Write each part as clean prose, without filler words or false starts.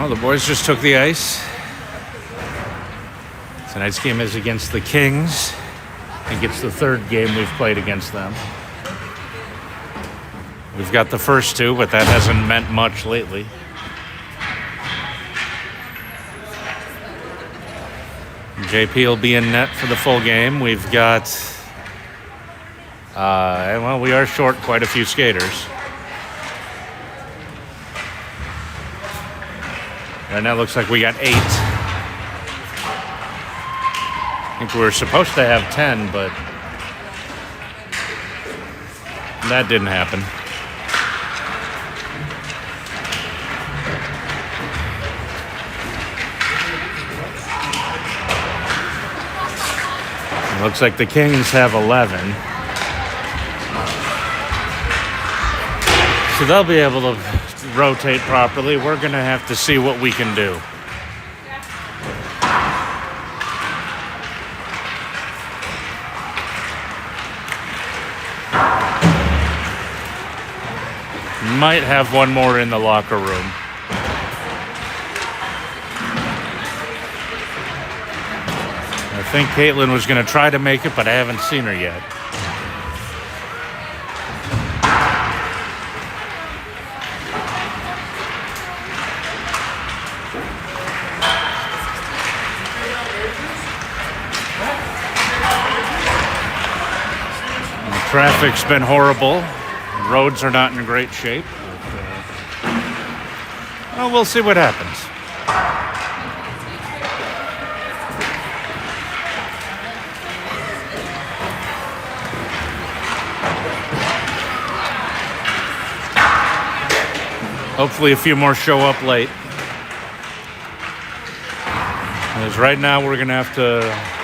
Well, the boys just took the ice. Tonight's game is against the Kings. I think it's the third game we've played against them. We've got the first two, but that hasn't meant much lately. JP will be in net for the full game. We've got, well, we are short quite a few skaters. Right now it looks like we got 8. I think we were supposed to have 10, but that didn't happen. It looks like the Kings have 11. So they'll be able to rotate properly. We're going to have to see what we can do. Might have one more in the locker room. I think Caitlin was going to try to make it, but I haven't seen her yet. The traffic's been horrible. The roads are not in great shape. But, well, we'll see what happens. Hopefully a few more show up late. Because right now we're going to have to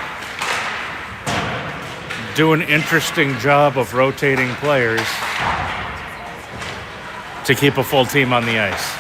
do an interesting job of rotating players to keep a full team on the ice.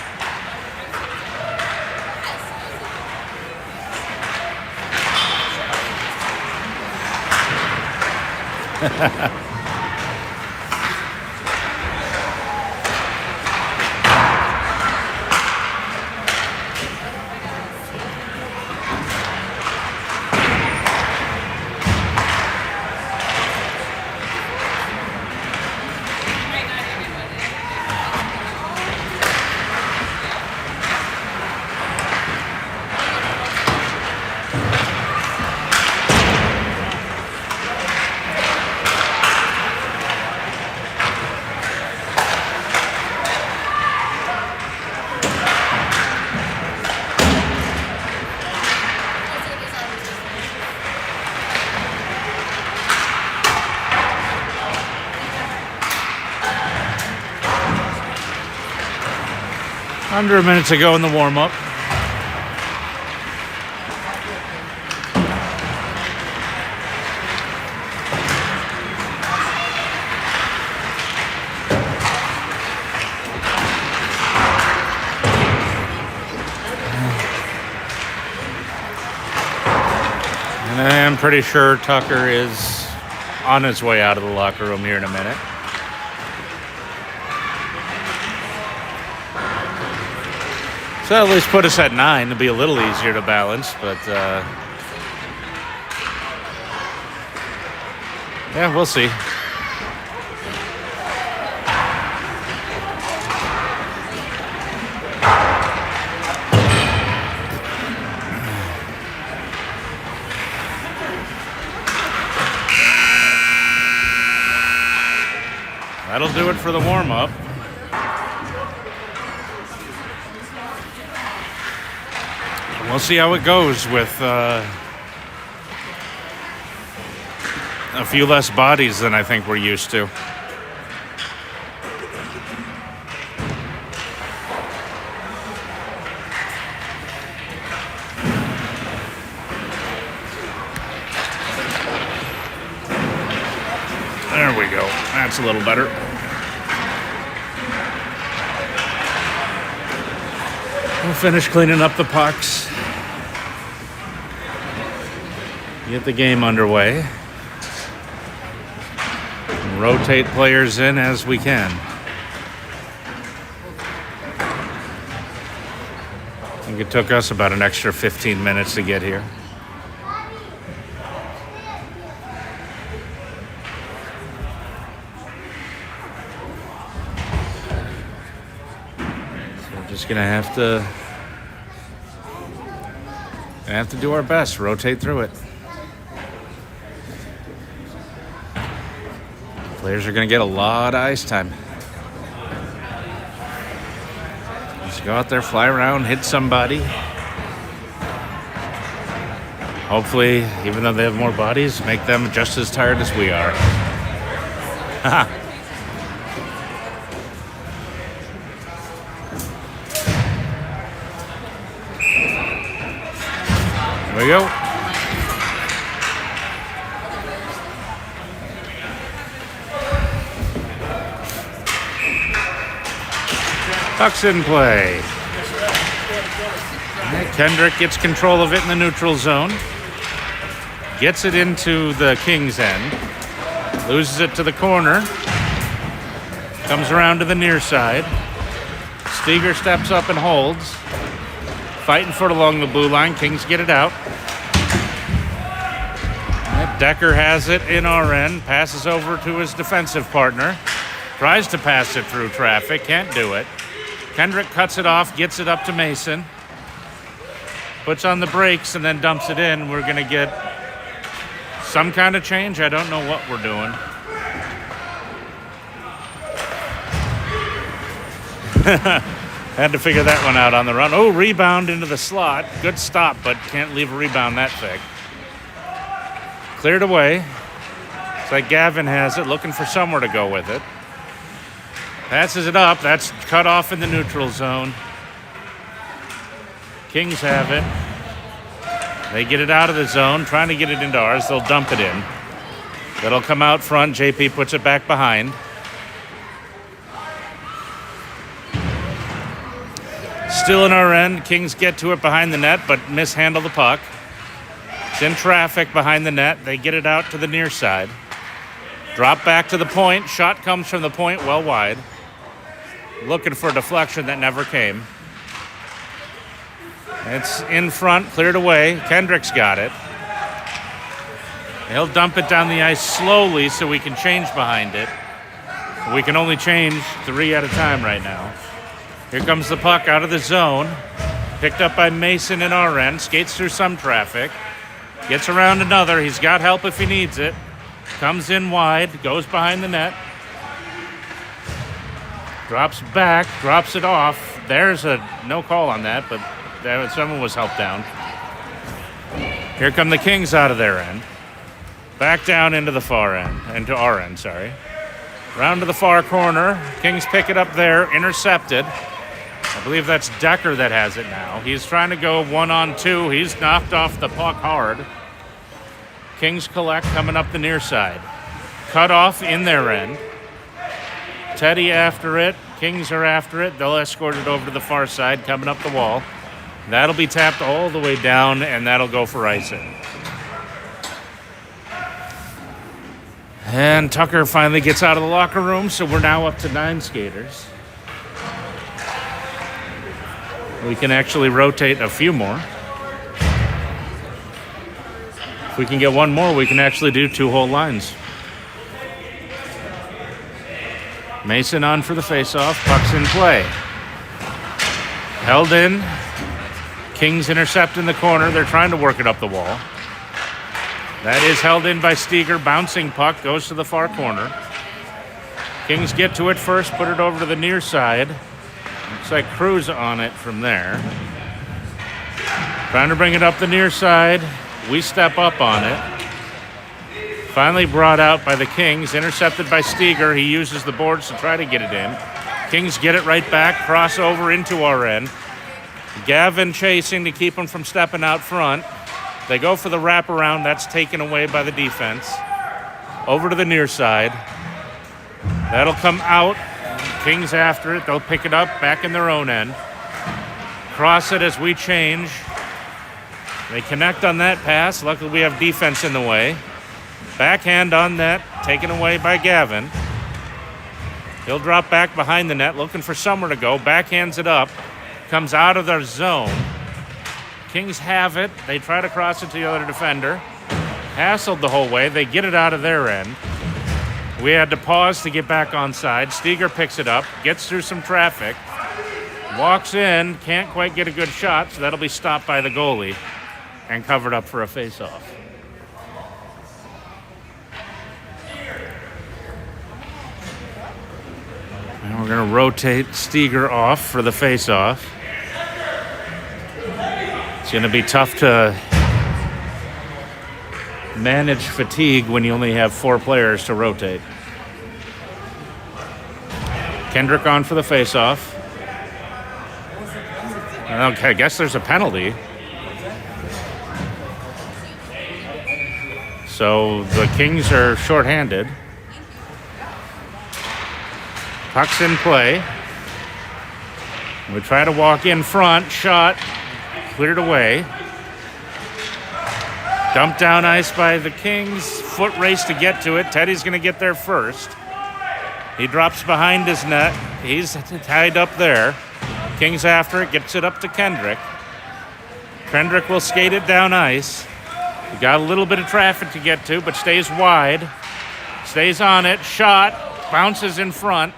Under a minute to go in the warm-up. And I'm pretty sure Tucker is on his way out of the locker room here in a minute. So at least put us at 9 to be a little easier to balance, but yeah, we'll see. That'll do it for the warm-up. We'll see how it goes with a few less bodies than I think we're used to. There we go. That's a little better. We'll finish cleaning up the pucks. Get the game underway. And rotate players in as we can. I think it took us about an extra 15 minutes to get here. So we're just gonna have to do our best, rotate through it. Players are gonna get a lot of ice time. Just go out there, fly around, hit somebody. Hopefully, even though they have more bodies, make them just as tired as we are. Here we go. Puck's in play. Kendrick gets control of it in the neutral zone. Gets it into the Kings' end. Loses it to the corner. Comes around to the near side. Steger steps up and holds. Fighting for it along the blue line. Kings get it out. Decker has it in our end. Passes over to his defensive partner. Tries to pass it through traffic. Can't do it. Kendrick cuts it off, gets it up to Mason. Puts on the brakes and then dumps it in. We're going to get some kind of change. I don't know what we're doing. Had to figure that one out on the run. Oh, rebound into the slot. Good stop, but can't leave a rebound that thick. Cleared away. It's like Gavin has it, looking for somewhere to go with it. Passes it up. That's cut off in the neutral zone. Kings have it. They get it out of the zone, trying to get it into ours. They'll dump it in. That'll come out front. JP puts it back behind. Still in our end. Kings get to it behind the net, but mishandle the puck. It's in traffic behind the net. They get it out to the near side. Drop back to the point. Shot comes from the point well wide. Looking for a deflection that never came. It's in front, cleared away. Kendrick's got it. He'll dump it down the ice slowly so we can change behind it. We can only change 3 at a time right now. Here comes the puck out of the zone. Picked up by Mason in our end. Skates through some traffic. Gets around another. He's got help if he needs it. Comes in wide. Goes behind the net. Drops back. Drops it off. There's a no call on that, but someone was helped down. Here come the Kings out of their end. Back down into the far end. Into our end, sorry. Round to the far corner. Kings pick it up there. Intercepted. I believe that's Decker that has it now. He's trying to go 1-on-2. He's knocked off the puck hard. Kings collect coming up the near side. Cut off in their end. Teddy after it. Kings are after it. They'll escort it over to the far side, coming up the wall. That'll be tapped all the way down, and that'll go for icing. And Tucker finally gets out of the locker room, so we're now up to 9 skaters. We can actually rotate a few more. If we can get one more, we can actually do 2 whole lines. Mason on for the faceoff. Puck's in play. Held in. Kings intercept in the corner. They're trying to work it up the wall. That is held in by Steger. Bouncing puck goes to the far corner. Kings get to it first, put it over to the near side. Looks like Cruz on it from there. Trying to bring it up the near side. We step up on it. Finally brought out by the Kings. Intercepted by Steger. He uses the boards to try to get it in. Kings get it right back. Crossover into our end. Gavin chasing to keep him from stepping out front. They go for the wraparound. That's taken away by the defense. Over to the near side. That'll come out. Kings after it. They'll pick it up back in their own end. Cross it as we change. They connect on that pass. Luckily we have defense in the way. Backhand on net. Taken away by Gavin. He'll drop back behind the net looking for somewhere to go. Backhands it up. Comes out of their zone. Kings have it. They try to cross it to the other defender. Hassled the whole way. They get it out of their end. We had to pause to get back onside. Steger picks it up, gets through some traffic, walks in, can't quite get a good shot, so that'll be stopped by the goalie and covered up for a face-off. And we're going to rotate Steger off for the face-off. It's going to be tough to manage fatigue when you only have 4 players to rotate. Kendrick on for the face-off. Okay, I guess there's a penalty. So the Kings are shorthanded. Puck's in play. We try to walk in front. Shot. Cleared away. Dumped down ice by the Kings. Foot race to get to it. Teddy's going to get there first. He drops behind his net. He's tied up there. Kings after it. Gets it up to Kendrick. Kendrick will skate it down ice. He got a little bit of traffic to get to, but stays wide. Stays on it. Shot. Bounces in front.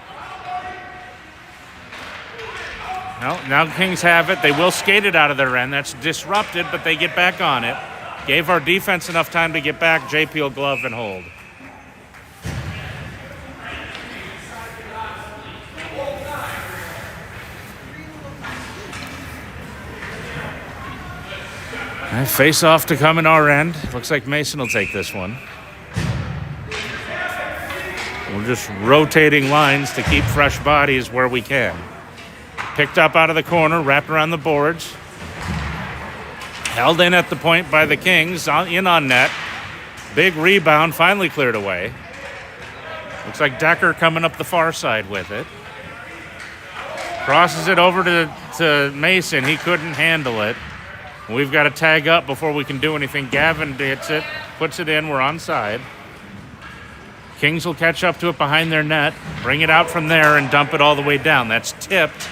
No, now Kings have it. They will skate it out of their end. That's disrupted, but they get back on it. Gave our defense enough time to get back. JP will glove and hold. Face off to come in our end. Looks like Mason will take this one. We're just rotating lines to keep fresh bodies where we can. Picked up out of the corner, wrapped around the boards. Held in at the point by the Kings, in on net. Big rebound, finally cleared away. Looks like Decker coming up the far side with it. Crosses it over to Mason. He couldn't handle it. We've got to tag up before we can do anything. Gavin hits it, puts it in. We're onside. Kings will catch up to it behind their net, bring it out from there, and dump it all the way down. That's tipped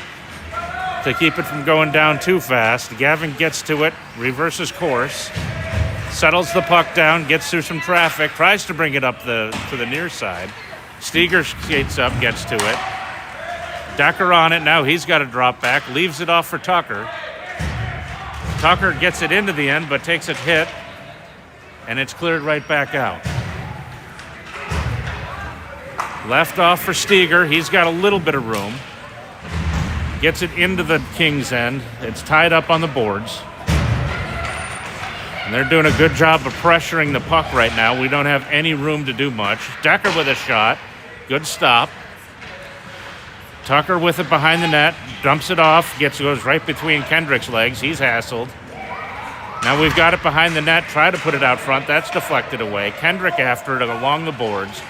to keep it from going down too fast. Gavin gets to it, reverses course, settles the puck down, gets through some traffic, tries to bring it up to the near side. Steger skates up, gets to it. Decker on it now. He's got to drop back, leaves it off for Tucker. Tucker gets it into the end, but takes a hit, and it's cleared right back out. Left off for Steger. He's got a little bit of room. Gets it into the Kings' end. It's tied up on the boards. And they're doing a good job of pressuring the puck right now. We don't have any room to do much. Decker with a shot. Good stop. Tucker with it behind the net. Dumps it off. Goes right between Kendrick's legs. He's hassled. Now we've got it behind the net. Try to put it out front. That's deflected away. Kendrick after it along the boards.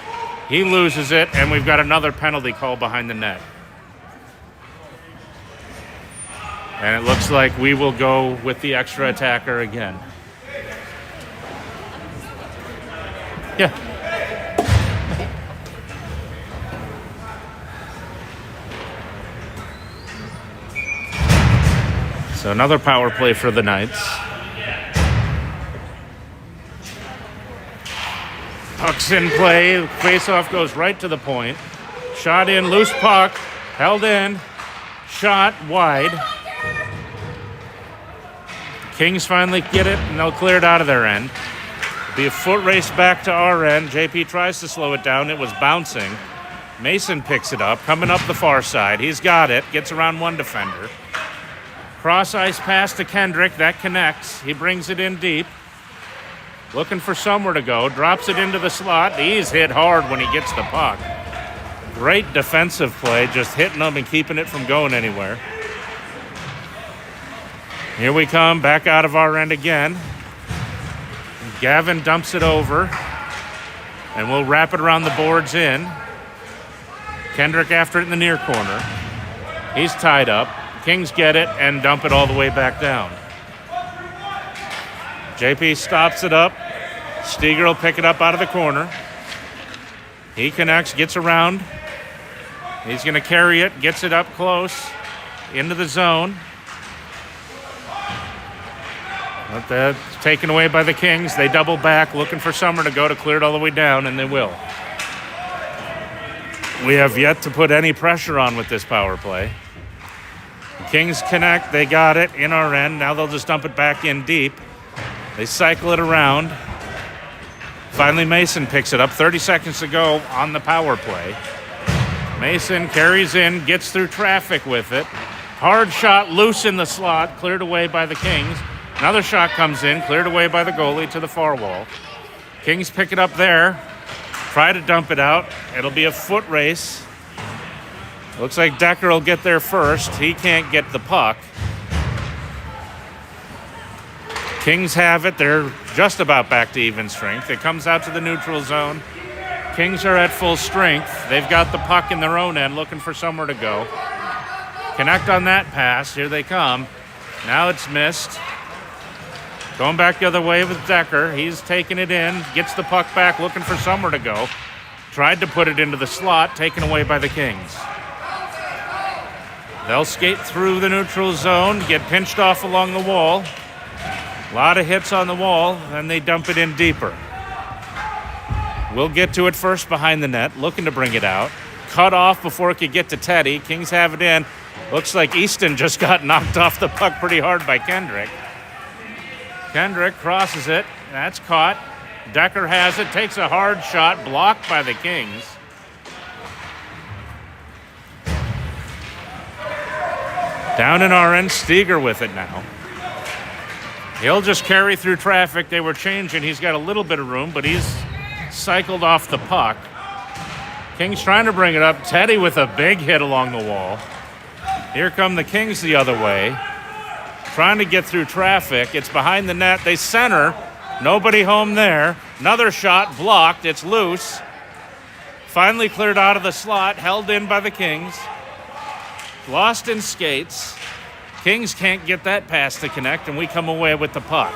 He loses it, and we've got another penalty call behind the net. And it looks like we will go with the extra attacker again. Yeah. So another power play for the Knights. Puck's in play. Face-off goes right to the point. Shot in, loose puck. Held in. Shot wide. Kings finally get it, and they'll clear it out of their end. Be a foot race back to our end. JP tries to slow it down. It was bouncing. Mason picks it up, coming up the far side. He's got it. Gets around one defender. Cross ice pass to Kendrick. That connects. He brings it in deep. Looking for somewhere to go. Drops it into the slot. He's hit hard when he gets the puck. Great defensive play, just hitting them and keeping it from going anywhere. Here we come, back out of our end again. Gavin dumps it over, and we'll wrap it around the boards in. Kendrick after it in the near corner. He's tied up. Kings get it and dump it all the way back down. JP stops it up. Steger will pick it up out of the corner. He connects, gets around. He's going to carry it, gets it up close into the zone. But that's taken away by the Kings. They double back, looking for Summer to go to clear it all the way down, and they will. We have yet to put any pressure on with this power play. Kings connect. They got it in our end. Now they'll just dump it back in deep. They cycle it around. Finally, Mason picks it up. 30 seconds to go on the power play. Mason carries in, gets through traffic with it. Hard shot, loose in the slot, cleared away by the Kings. Another shot comes in, cleared away by the goalie to the far wall. Kings pick it up there. Try to dump it out. It'll be a foot race. Looks like Decker will get there first. He can't get the puck. Kings have it. They're just about back to even strength. It comes out to the neutral zone. Kings are at full strength. They've got the puck in their own end, looking for somewhere to go. Connect on that pass. Here they come. Now it's missed. Going back the other way with Decker. He's taking it in. Gets the puck back, looking for somewhere to go. Tried to put it into the slot, taken away by the Kings. They'll skate through the neutral zone, get pinched off along the wall. A lot of hits on the wall, and they dump it in deeper. We'll get to it first behind the net, looking to bring it out. Cut off before it could get to Teddy. Kings have it in. Looks like Easton just got knocked off the puck pretty hard by Kendrick. Kendrick crosses it. That's caught. Decker has it, takes a hard shot, blocked by the Kings. Down in our end, Steger with it now. He'll just carry through traffic. They were changing. He's got a little bit of room, but he's cycled off the puck. Kings trying to bring it up. Teddy with a big hit along the wall. Here come the Kings the other way. Trying to get through traffic. It's behind the net. They center. Nobody home there. Another shot blocked. It's loose. Finally cleared out of the slot. Held in by the Kings. Lost in skates. Kings can't get that pass to connect, and we come away with the puck.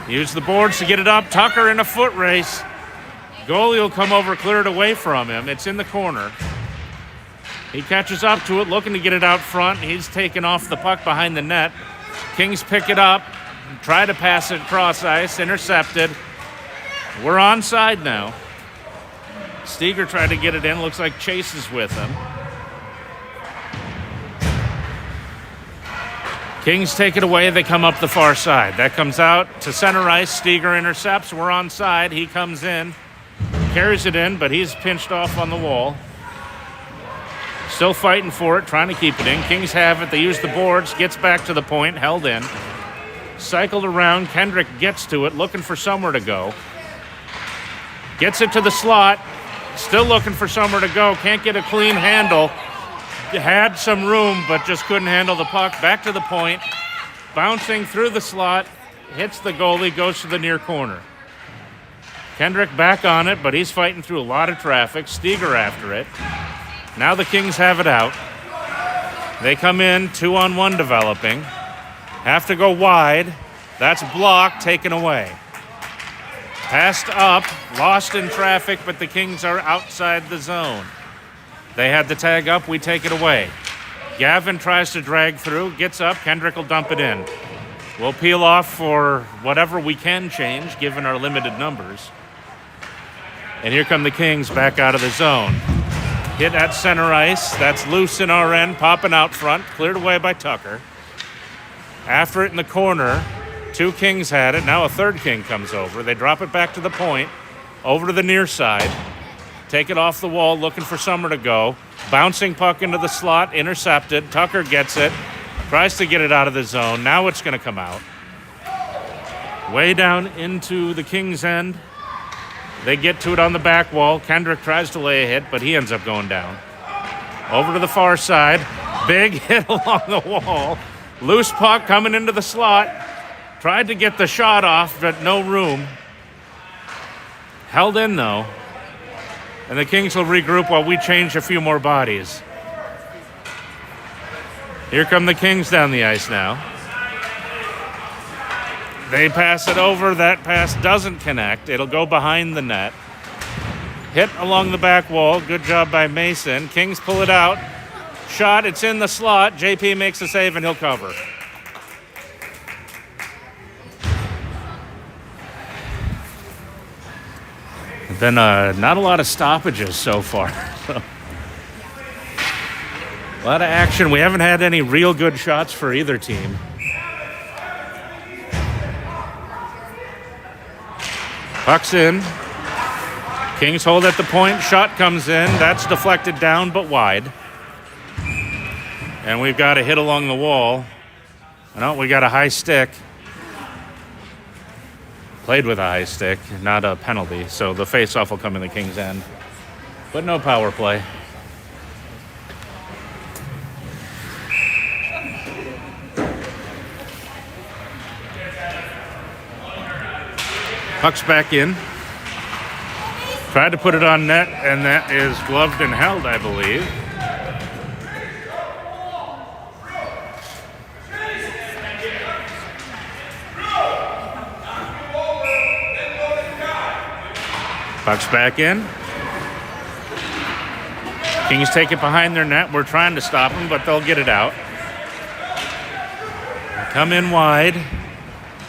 Use the boards to get it up. Tucker in a foot race. Goalie will come over, clear it away from him. It's in the corner. He catches up to it, looking to get it out front. He's taken off the puck behind the net. Kings pick it up, try to pass it cross ice, intercepted. We're onside now. Steger tried to get it in. Looks like Chase is with him. Kings take it away. They come up the far side. That comes out to center ice. Steger intercepts. We're onside. He comes in, carries it in, but he's pinched off on the wall. Still fighting for it, trying to keep it in. Kings have it. They use the boards. Gets back to the point. Held in. Cycled around. Kendrick gets to it, looking for somewhere to go. Gets it to the slot. Still looking for somewhere to go. Can't get a clean handle. Had some room, but just couldn't handle the puck. Back to the point. Bouncing through the slot. Hits the goalie. Goes to the near corner. Kendrick back on it, but he's fighting through a lot of traffic. Steger after it. Now the Kings have it out. They come in, 2-on-1 developing. Have to go wide. That's blocked, taken away. Passed up, lost in traffic, but the Kings are outside the zone. They had the tag up, we take it away. Gavin tries to drag through, gets up, Kendrick will dump it in. We'll peel off for whatever we can change, given our limited numbers. And here come the Kings back out of the zone. Hit at center ice, that's loose in our end, popping out front, cleared away by Tucker. After it in the corner, two Kings had it, now a third King comes over. They drop it back to the point, over to the near side. Take it off the wall, looking for somewhere to go. Bouncing puck into the slot, intercepted. Tucker gets it, tries to get it out of the zone. Now it's going to come out. Way down into the Kings' end. They get to it on the back wall. Kendrick tries to lay a hit, but he ends up going down. Over to the far side. Big hit along the wall. Loose puck coming into the slot. Tried to get the shot off, but no room. Held in, though. And the Kings will regroup while we change a few more bodies. Here come the Kings down the ice now. They pass it over. That pass doesn't connect. It'll go behind the net. Hit along the back wall. Good job by Mason. Kings pull it out. Shot. It's in the slot. JP makes a save and he'll cover. Been not a lot of stoppages so far. So. A lot of action. We haven't had any real good shots for either team. Puck's in. Kings hold at the point. Shot comes in. That's deflected down but wide. And we've got a hit along the wall. No, we got a high stick. Played with a high stick, not a penalty. So the face-off will come in the Kings' end. But no power play. Puck's back in. Tried to put it on net, and that is gloved and held, I believe. Puck's back in. Kings take it behind their net. We're trying to stop them, but they'll get it out. Come in wide.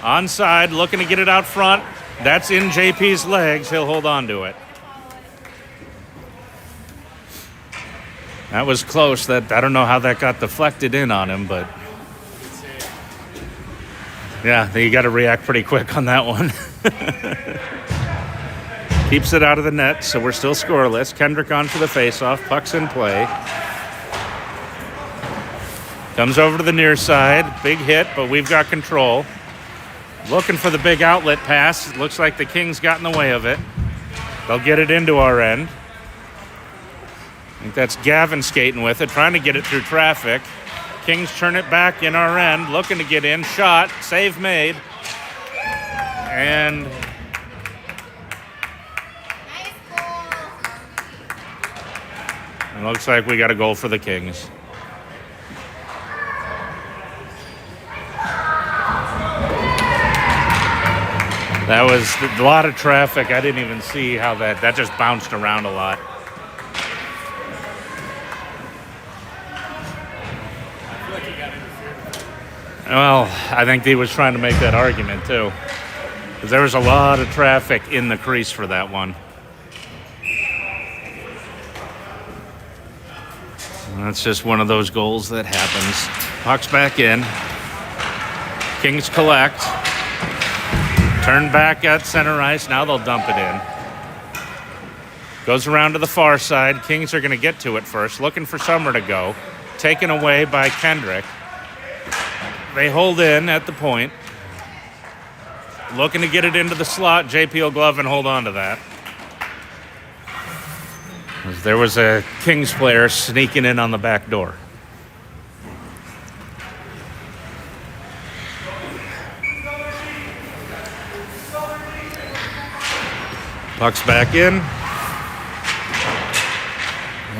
Onside, looking to get it out front. That's in JP's legs. He'll hold on to it. That was close. I don't know how that got deflected in on him, but yeah, you got to react pretty quick on that one. Keeps it out of the net, so we're still scoreless. Kendrick on for the faceoff. Puck's in play. Comes over to the near side. Big hit, but we've got control. Looking for the big outlet pass. It looks like the Kings got in the way of it. They'll get it into our end. I think that's Gavin skating with it, trying to get it through traffic. Kings turn it back in our end, looking to get in. Shot, save made. And it looks like we got a goal for the Kings. That was a lot of traffic. I didn't even see how that just bounced around a lot. Well, I think he was trying to make that argument too, because there was a lot of traffic in the crease for that one. That's just one of those goals that happens. Puck's back in. Kings collect. Turn back at center ice. Now they'll dump it in. Goes around to the far side. Kings are going to get to it first. Looking for Summer to go. Taken away by Kendrick. They hold in at the point. Looking to get it into the slot. JP will glove and hold on to that. There was a Kings player sneaking in on the back door. Puck's back in.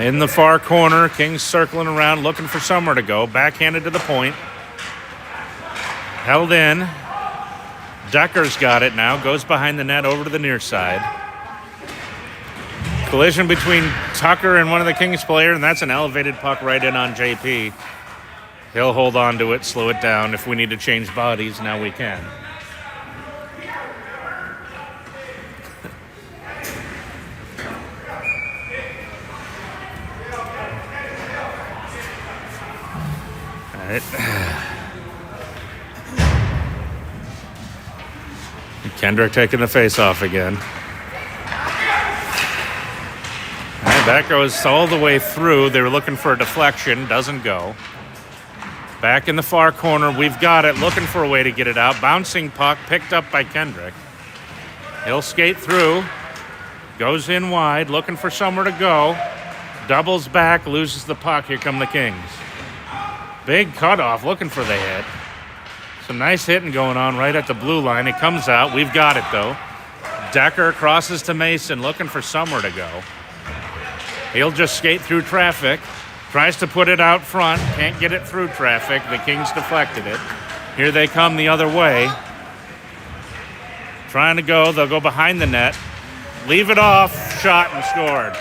In the far corner, Kings circling around, looking for somewhere to go. Backhanded to the point. Held in. Decker's got it now. Goes behind the net over to the near side. Collision between Tucker and one of the Kings players, and that's an elevated puck right in on JP. He'll hold on to it, slow it down. If we need to change bodies, now we can. All right. Kendrick taking the face off again. That goes all the way through. They were looking for a deflection. Doesn't go. Back in the far corner. We've got it. Looking for a way to get it out. Bouncing puck. Picked up by Kendrick. He'll skate through. Goes in wide. Looking for somewhere to go. Doubles back. Loses the puck. Here come the Kings. Big cutoff. Looking for the hit. Some nice hitting going on right at the blue line. It comes out. We've got it, though. Decker crosses to Mason. Looking for somewhere to go. He'll just skate through traffic. Tries to put it out front. Can't get it through traffic. The Kings deflected it. Here they come the other way. Trying to go. They'll go behind the net. Leave it off. Shot and scored.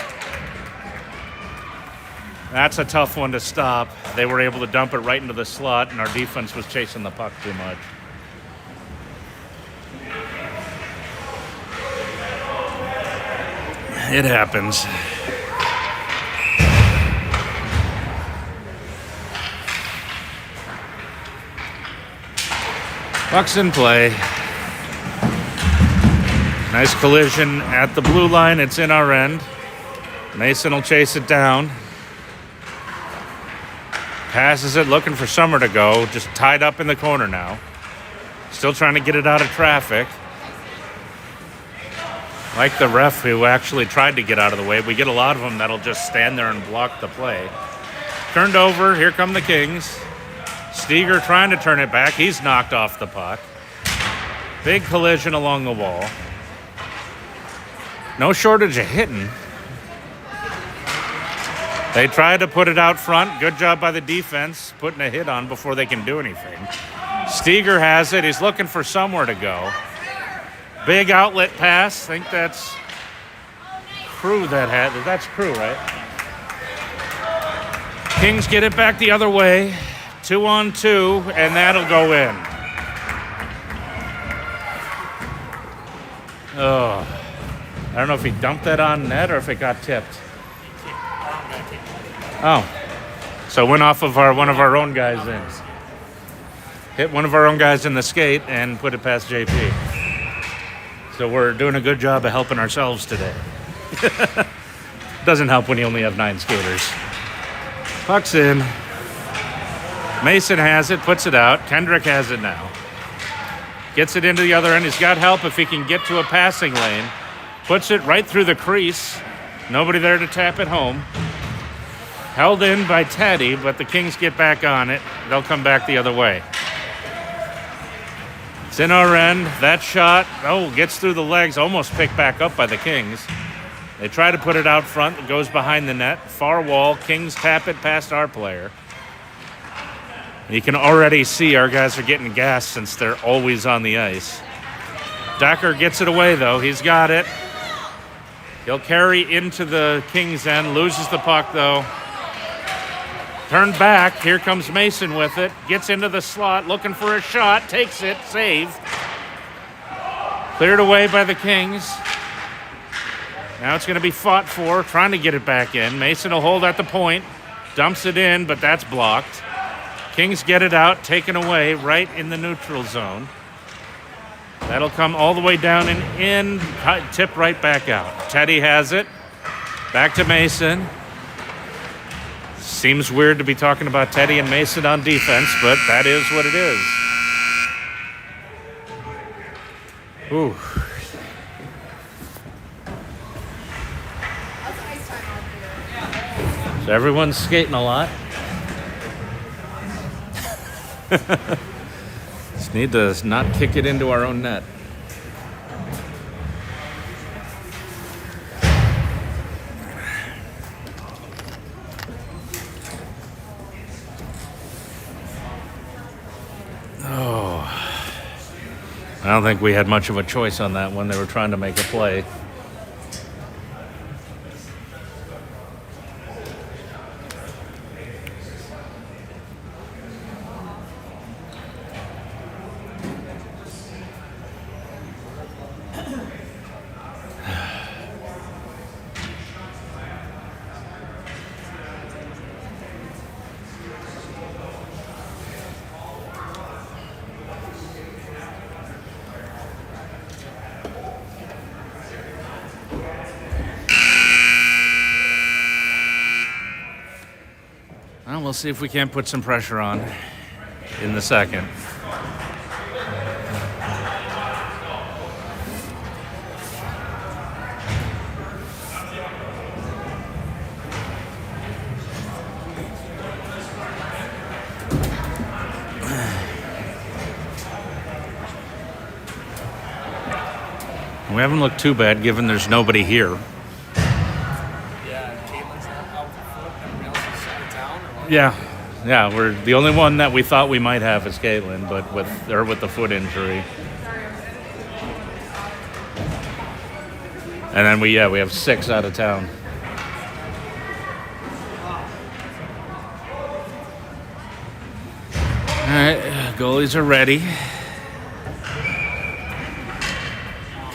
That's a tough one to stop. They were able to dump it right into the slot, and our defense was chasing the puck too much. It happens. Puck's in play. Nice collision at the blue line. It's in our end. Mason will chase it down. Passes it, looking for Summer to go. Just tied up in the corner now. Still trying to get it out of traffic. Like the ref who actually tried to get out of the way. We get a lot of them that'll just stand there and block the play. Turned over. Here come the Kings. Steger trying to turn it back. He's knocked off the puck. Big collision along the wall. No shortage of hitting. They tried to put it out front. Good job by the defense, putting a hit on before they can do anything. Steger has it. He's looking for somewhere to go. Big outlet pass. I think that's Crew that had. That's Crew, right? Kings get it back the other way. 2-on-2, and that'll go in. Oh, I don't know if he dumped that on net or if it got tipped. Oh, so went off of one of our own guys in. Hit one of our own guys in the skate and put it past JP. So we're doing a good job of helping ourselves today. Doesn't help when you only have 9 skaters. Puck's in. Mason has it, puts it out. Kendrick has it now. Gets it into the other end. He's got help if he can get to a passing lane. Puts it right through the crease. Nobody there to tap it home. Held in by Teddy, but the Kings get back on it. They'll come back the other way. It's in our end. That shot, gets through the legs. Almost picked back up by the Kings. They try to put it out front. It goes behind the net. Far wall. Kings tap it past our player. You can already see our guys are getting gassed since they're always on the ice. Decker gets it away, though. He's got it. He'll carry into the Kings' end. Loses the puck, though. Turned back. Here comes Mason with it. Gets into the slot, looking for a shot. Takes it. Save. Cleared away by the Kings. Now it's going to be fought for. Trying to get it back in. Mason will hold at the point. Dumps it in, but that's blocked. Kings get it out, taken away right in the neutral zone. That'll come all the way down and in, tip right back out. Teddy has it. Back to Mason. Seems weird to be talking about Teddy and Mason on defense, but that is what it is. Ooh. So everyone's skating a lot. Just need to not kick it into our own net. Oh, I don't think we had much of a choice on that one. They were trying to make a play. Well, we'll see if we can't put some pressure on in the second. We haven't looked too bad given there's nobody here. Yeah, we're the only one that we thought we might have is Caitlin, but with the foot injury. And then we have 6 out of town. All right, goalies are ready.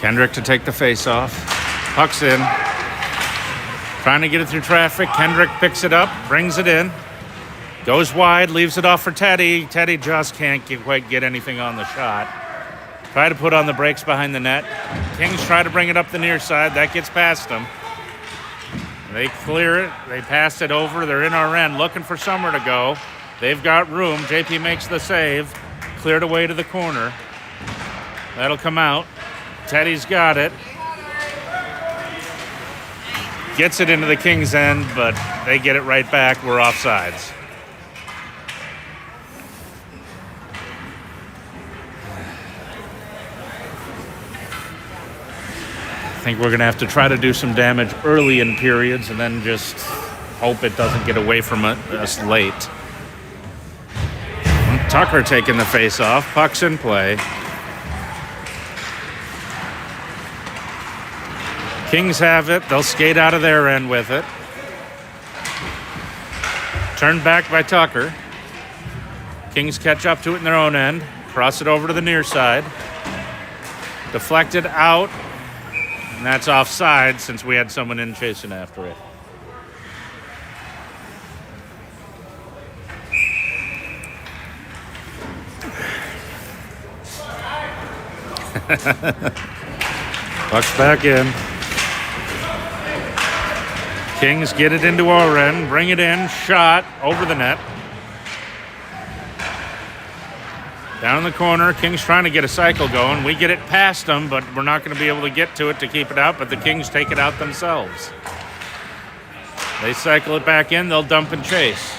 Kendrick to take the face off. Puck's in. Trying to get it through traffic. Kendrick picks it up, brings it in. Goes wide, leaves it off for Teddy. Teddy just can't quite get anything on the shot. Try to put on the brakes behind the net. Kings try to bring it up the near side. That gets past them. They clear it. They pass it over. They're in our end looking for somewhere to go. They've got room. JP makes the save. Cleared away to the corner. That'll come out. Teddy's got it. Gets it into the Kings' end, but they get it right back. We're offsides. I think we're going to have to try to do some damage early in periods and then just hope it doesn't get away from us late. Tucker taking the face off. Puck's in play. Kings have it. They'll skate out of their end with it. Turned back by Tucker. Kings catch up to it in their own end. Cross it over to the near side. Deflected out. And that's offside since we had someone in chasing after it. Puck's back in. Kings get it into our end, bring it in, shot over the net. Down in the corner, Kings trying to get a cycle going. We get it past them, but we're not going to be able to get to it to keep it out, but the Kings take it out themselves. They cycle it back in, they'll dump and chase.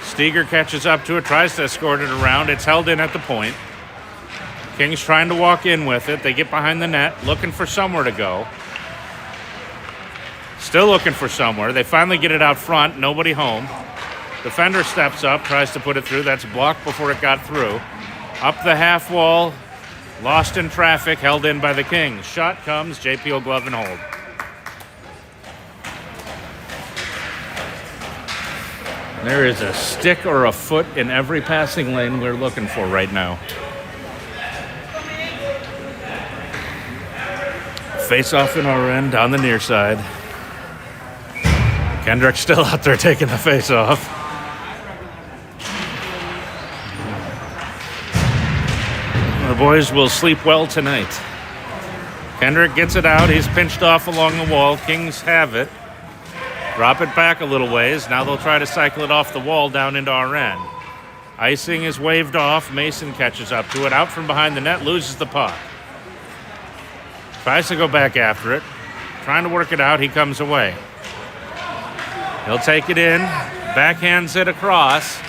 Steger catches up to it, tries to escort it around. It's held in at the point. Kings trying to walk in with it. They get behind the net, looking for somewhere to go. Still looking for somewhere. They finally get it out front, nobody home. Defender steps up, tries to put it through. That's blocked before it got through. Up the half wall, lost in traffic, held in by the Kings. Shot comes, JP will glove and hold. There is a stick or a foot in every passing lane we're looking for right now. Face off in our end on the near side. Kendrick's still out there taking the face off. The boys will sleep well tonight. Kendrick gets it out. He's pinched off along the wall. Kings have it. Drop it back a little ways. Now they'll try to cycle it off the wall down into our end. Icing is waved off. Mason catches up to it. Out from behind the net. Loses the puck. Tries to go back after it. Trying to work it out. He comes away. He'll take it in. Backhands it across.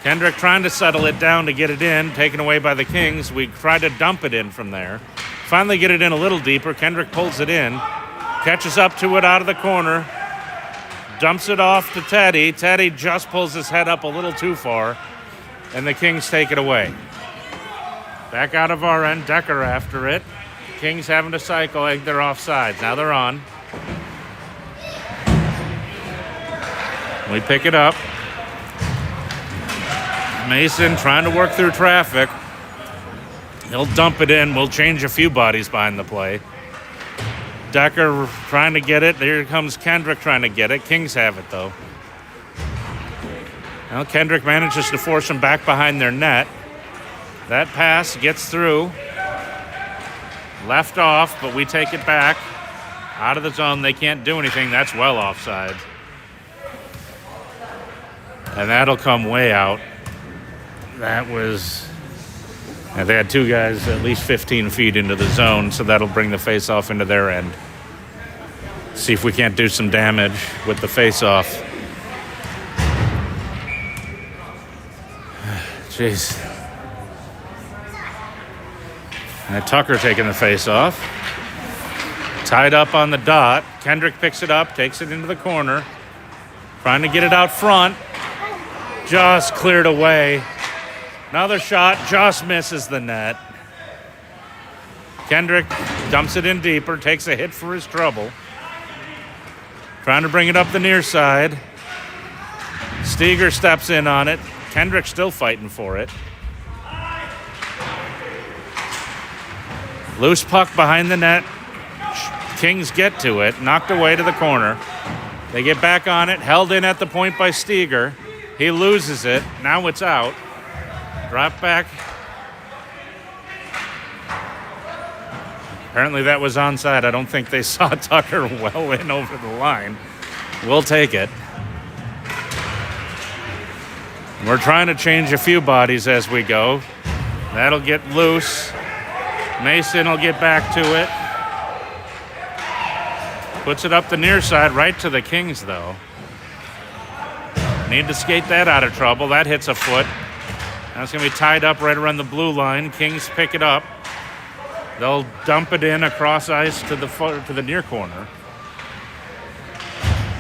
Kendrick trying to settle it down to get it in. Taken away by the Kings. We try to dump it in from there. Finally get it in a little deeper. Kendrick pulls it in. Catches up to it out of the corner. Dumps it off to Teddy. Teddy just pulls his head up a little too far. And the Kings take it away. Back out of our end. Decker after it. Kings having to cycle. They're offsides. Now they're on. We pick it up. Mason trying to work through traffic. He'll dump it in. We'll change a few bodies behind the play. Decker trying to get it. Here comes Kendrick trying to get it. Kings have it, though. Now Kendrick manages to force him back behind their net. That pass gets through. Left off, but we take it back. Out of the zone. They can't do anything. That's well offside. And that'll come way out. That was... they had two guys at least 15 feet into the zone, so that'll bring the face-off into their end. See if we can't do some damage with the face-off. Jeez. And Tucker taking the face-off. Tied up on the dot. Kendrick picks it up, takes it into the corner. Trying to get it out front. Just cleared away. Another shot, just misses the net. Kendrick dumps it in deeper, takes a hit for his trouble. Trying to bring it up the near side. Steger steps in on it. Kendrick's still fighting for it. Loose puck behind the net. Kings get to it, knocked away to the corner. They get back on it, held in at the point by Steger. He loses it. Now it's out. Drop back. Apparently that was onside. I don't think they saw Tucker well in over the line. We'll take it. We're trying to change a few bodies as we go. That'll get loose. Mason will get back to it. Puts it up the near side, right to the Kings, though. Need to skate that out of trouble. That hits a foot. That's going to be tied up right around the blue line. Kings pick it up. They'll dump it in across ice to the near corner.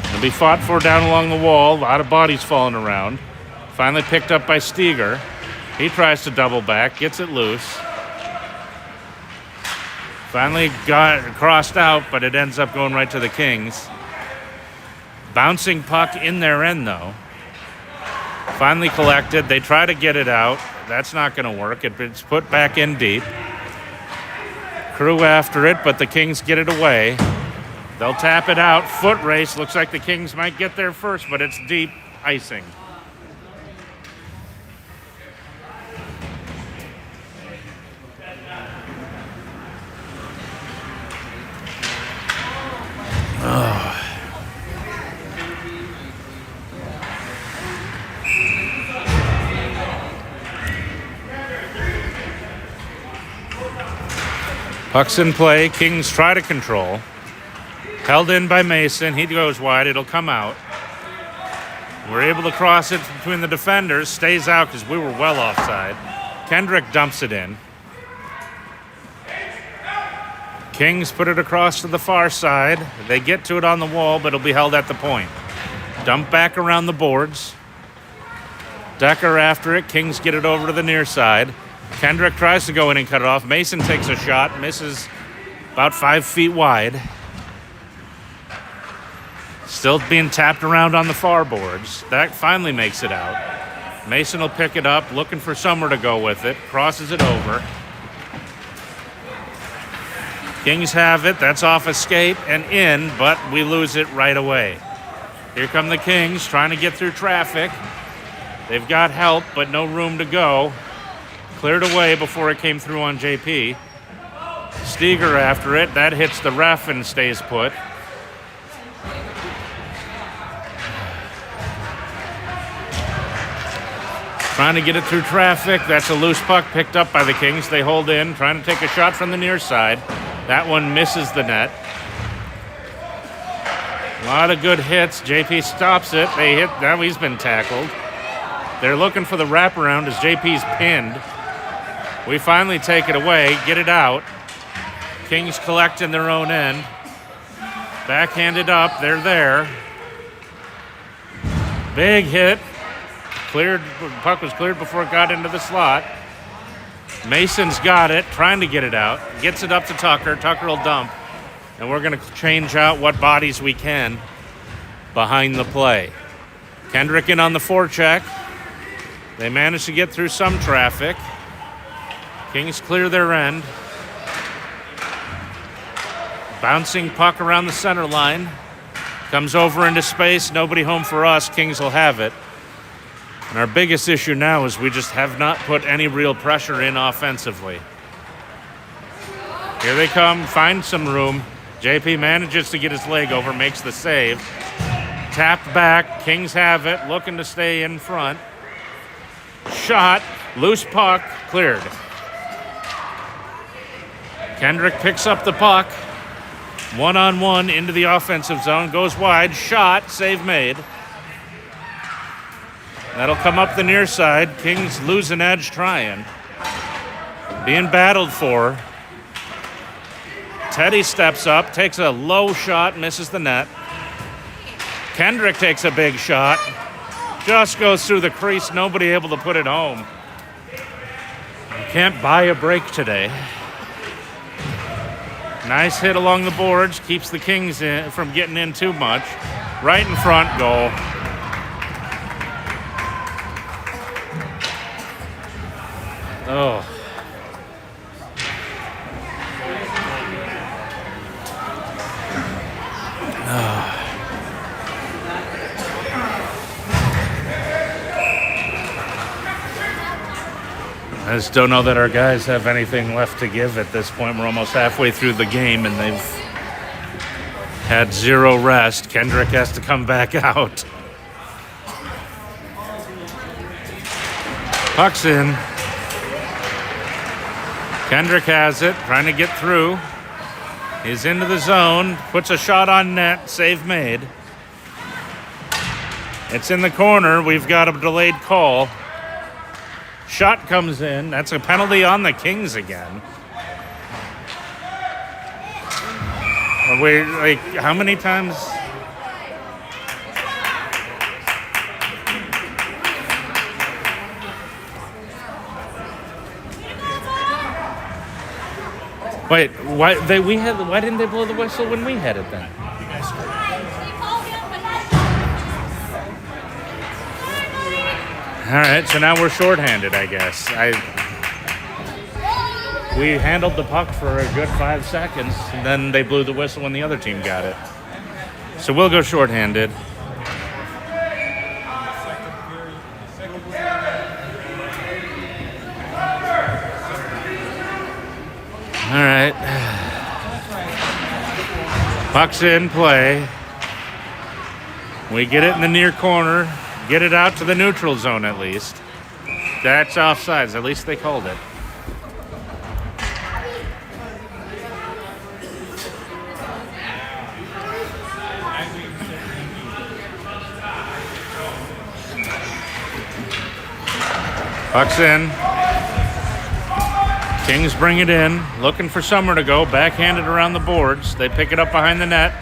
It'll be fought for down along the wall. A lot of bodies falling around. Finally picked up by Steger. He tries to double back, gets it loose. Finally got crossed out, but it ends up going right to the Kings. Bouncing puck in their end, though. Finally collected. They try to get it out. That's not going to work. It's put back in deep. Crew after it, but the Kings get it away. They'll tap it out. Foot race. Looks like the Kings might get there first, but it's deep icing. Puck's in play. Kings try to control. Held in by Mason. He goes wide. It'll come out. We're able to cross it between the defenders. Stays out because we were well offside. Kendrick dumps it in. Kings put it across to the far side. They get to it on the wall, but it'll be held at the point. Dump back around the boards. Decker after it. Kings get it over to the near side. Kendrick tries to go in and cut it off. Mason takes a shot, misses about 5 feet wide. Still being tapped around on the far boards. That finally makes it out. Mason will pick it up, looking for somewhere to go with it. Crosses it over. Kings have it. That's off a skate and in, but we lose it right away. Here come the Kings trying to get through traffic. They've got help, but no room to go. Cleared away before it came through on JP. Steger after it. That hits the ref and stays put. Trying to get it through traffic. That's a loose puck picked up by the Kings. They hold in, trying to take a shot from the near side. That one misses the net. A lot of good hits. JP stops it. They hit. Now he's been tackled. They're looking for the wraparound as JP's pinned. We finally take it away, get it out. Kings collect in their own end. Backhanded up, they're there. Big hit. Cleared, puck was cleared before it got into the slot. Mason's got it, trying to get it out. Gets it up to Tucker. Tucker will dump. And we're going to change out what bodies we can behind the play. Kendrick in on the forecheck. They manage to get through some traffic. Kings clear their end. Bouncing puck around the center line. Comes over into space. Nobody home for us. Kings will have it. And our biggest issue now is we just have not put any real pressure in offensively. Here they come. Find some room. JP manages to get his leg over. Makes the save. Tapped back. Kings have it. Looking to stay in front. Shot. Loose puck. Cleared. Kendrick picks up the puck. One-on-one into the offensive zone. Goes wide. Shot. Save made. That'll come up the near side. Kings lose an edge trying. Being battled for. Teddy steps up. Takes a low shot. Misses the net. Kendrick takes a big shot. Just goes through the crease. Nobody able to put it home. Can't buy a break today. Nice hit along the boards. Keeps the Kings in from getting in too much. Right in front, goal. Oh. just don't know that our guys have anything left to give at this point. We're almost halfway through the game, and they've had 0 rest. Kendrick has to come back out. Puck's in. Kendrick has it, trying to get through. He's into the zone, puts a shot on net, save made. It's in the corner. We've got a delayed call. Shot comes in. That's a penalty on the Kings again. Wait, how many times? Wait, why didn't they blow the whistle when we had it then? All right, so now we're shorthanded, I guess. We handled the puck for a good 5 seconds, and then they blew the whistle when the other team got it. So we'll go shorthanded. All right. Puck's in play. We get it in the near corner. Get it out to the neutral zone at least. That's offsides. At least they called it. Puck's in. Kings bring it in. Looking for somewhere to go. Backhanded around the boards. They pick it up behind the net.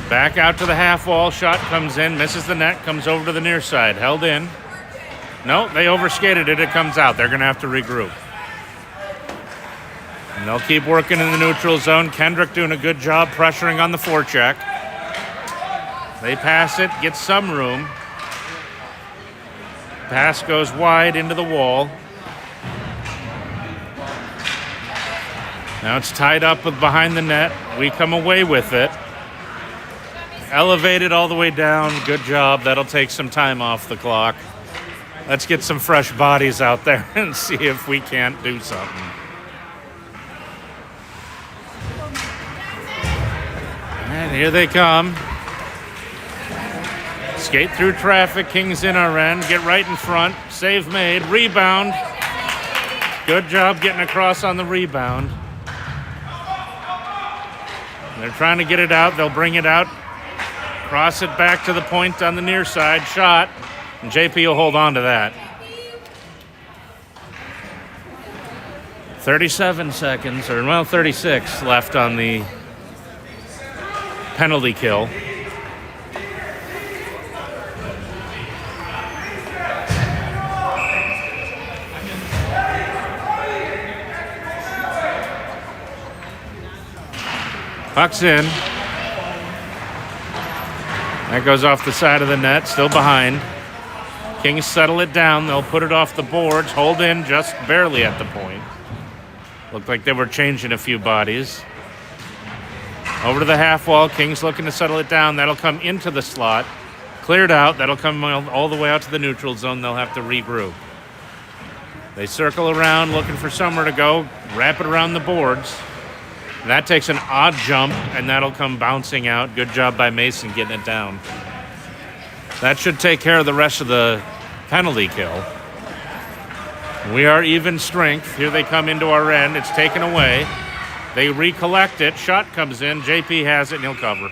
Back out to the half wall. Shot comes in. Misses the net. Comes over to the near side. Held in. No, they overskated it. It comes out. They're going to have to regroup. And they'll keep working in the neutral zone. Kendrick doing a good job pressuring on the forecheck. They pass it. Get some room. Pass goes wide into the wall. Now it's tied up with behind the net. We come away with it. Elevated all the way down. Good job. That'll take some time off the clock. Let's get some fresh bodies out there and see if we can't do something. And here they come. Skate through traffic. Kings in our end. Get right in front. Save made. Rebound. Good job getting across on the rebound. They're trying to get it out. They'll bring it out. Cross it back to the point on the near side. Shot. And JP will hold on to that. 37 seconds, or well, 36 left on the penalty kill. Puck's in. That goes off the side of the net, still behind. Kings settle it down. They'll put it off the boards, hold in just barely at the point. Looked like they were changing a few bodies. Over to the half wall. Kings looking to settle it down. That'll come into the slot. Cleared out. That'll come all the way out to the neutral zone. They'll have to regroup. They circle around looking for somewhere to go. Wrap it around the boards. That takes an odd jump, and that'll come bouncing out. Good job by Mason getting it down. That should take care of the rest of the penalty kill. We are even strength. Here they come into our end. It's taken away. They recollect it. Shot comes in. JP has it, and he'll cover.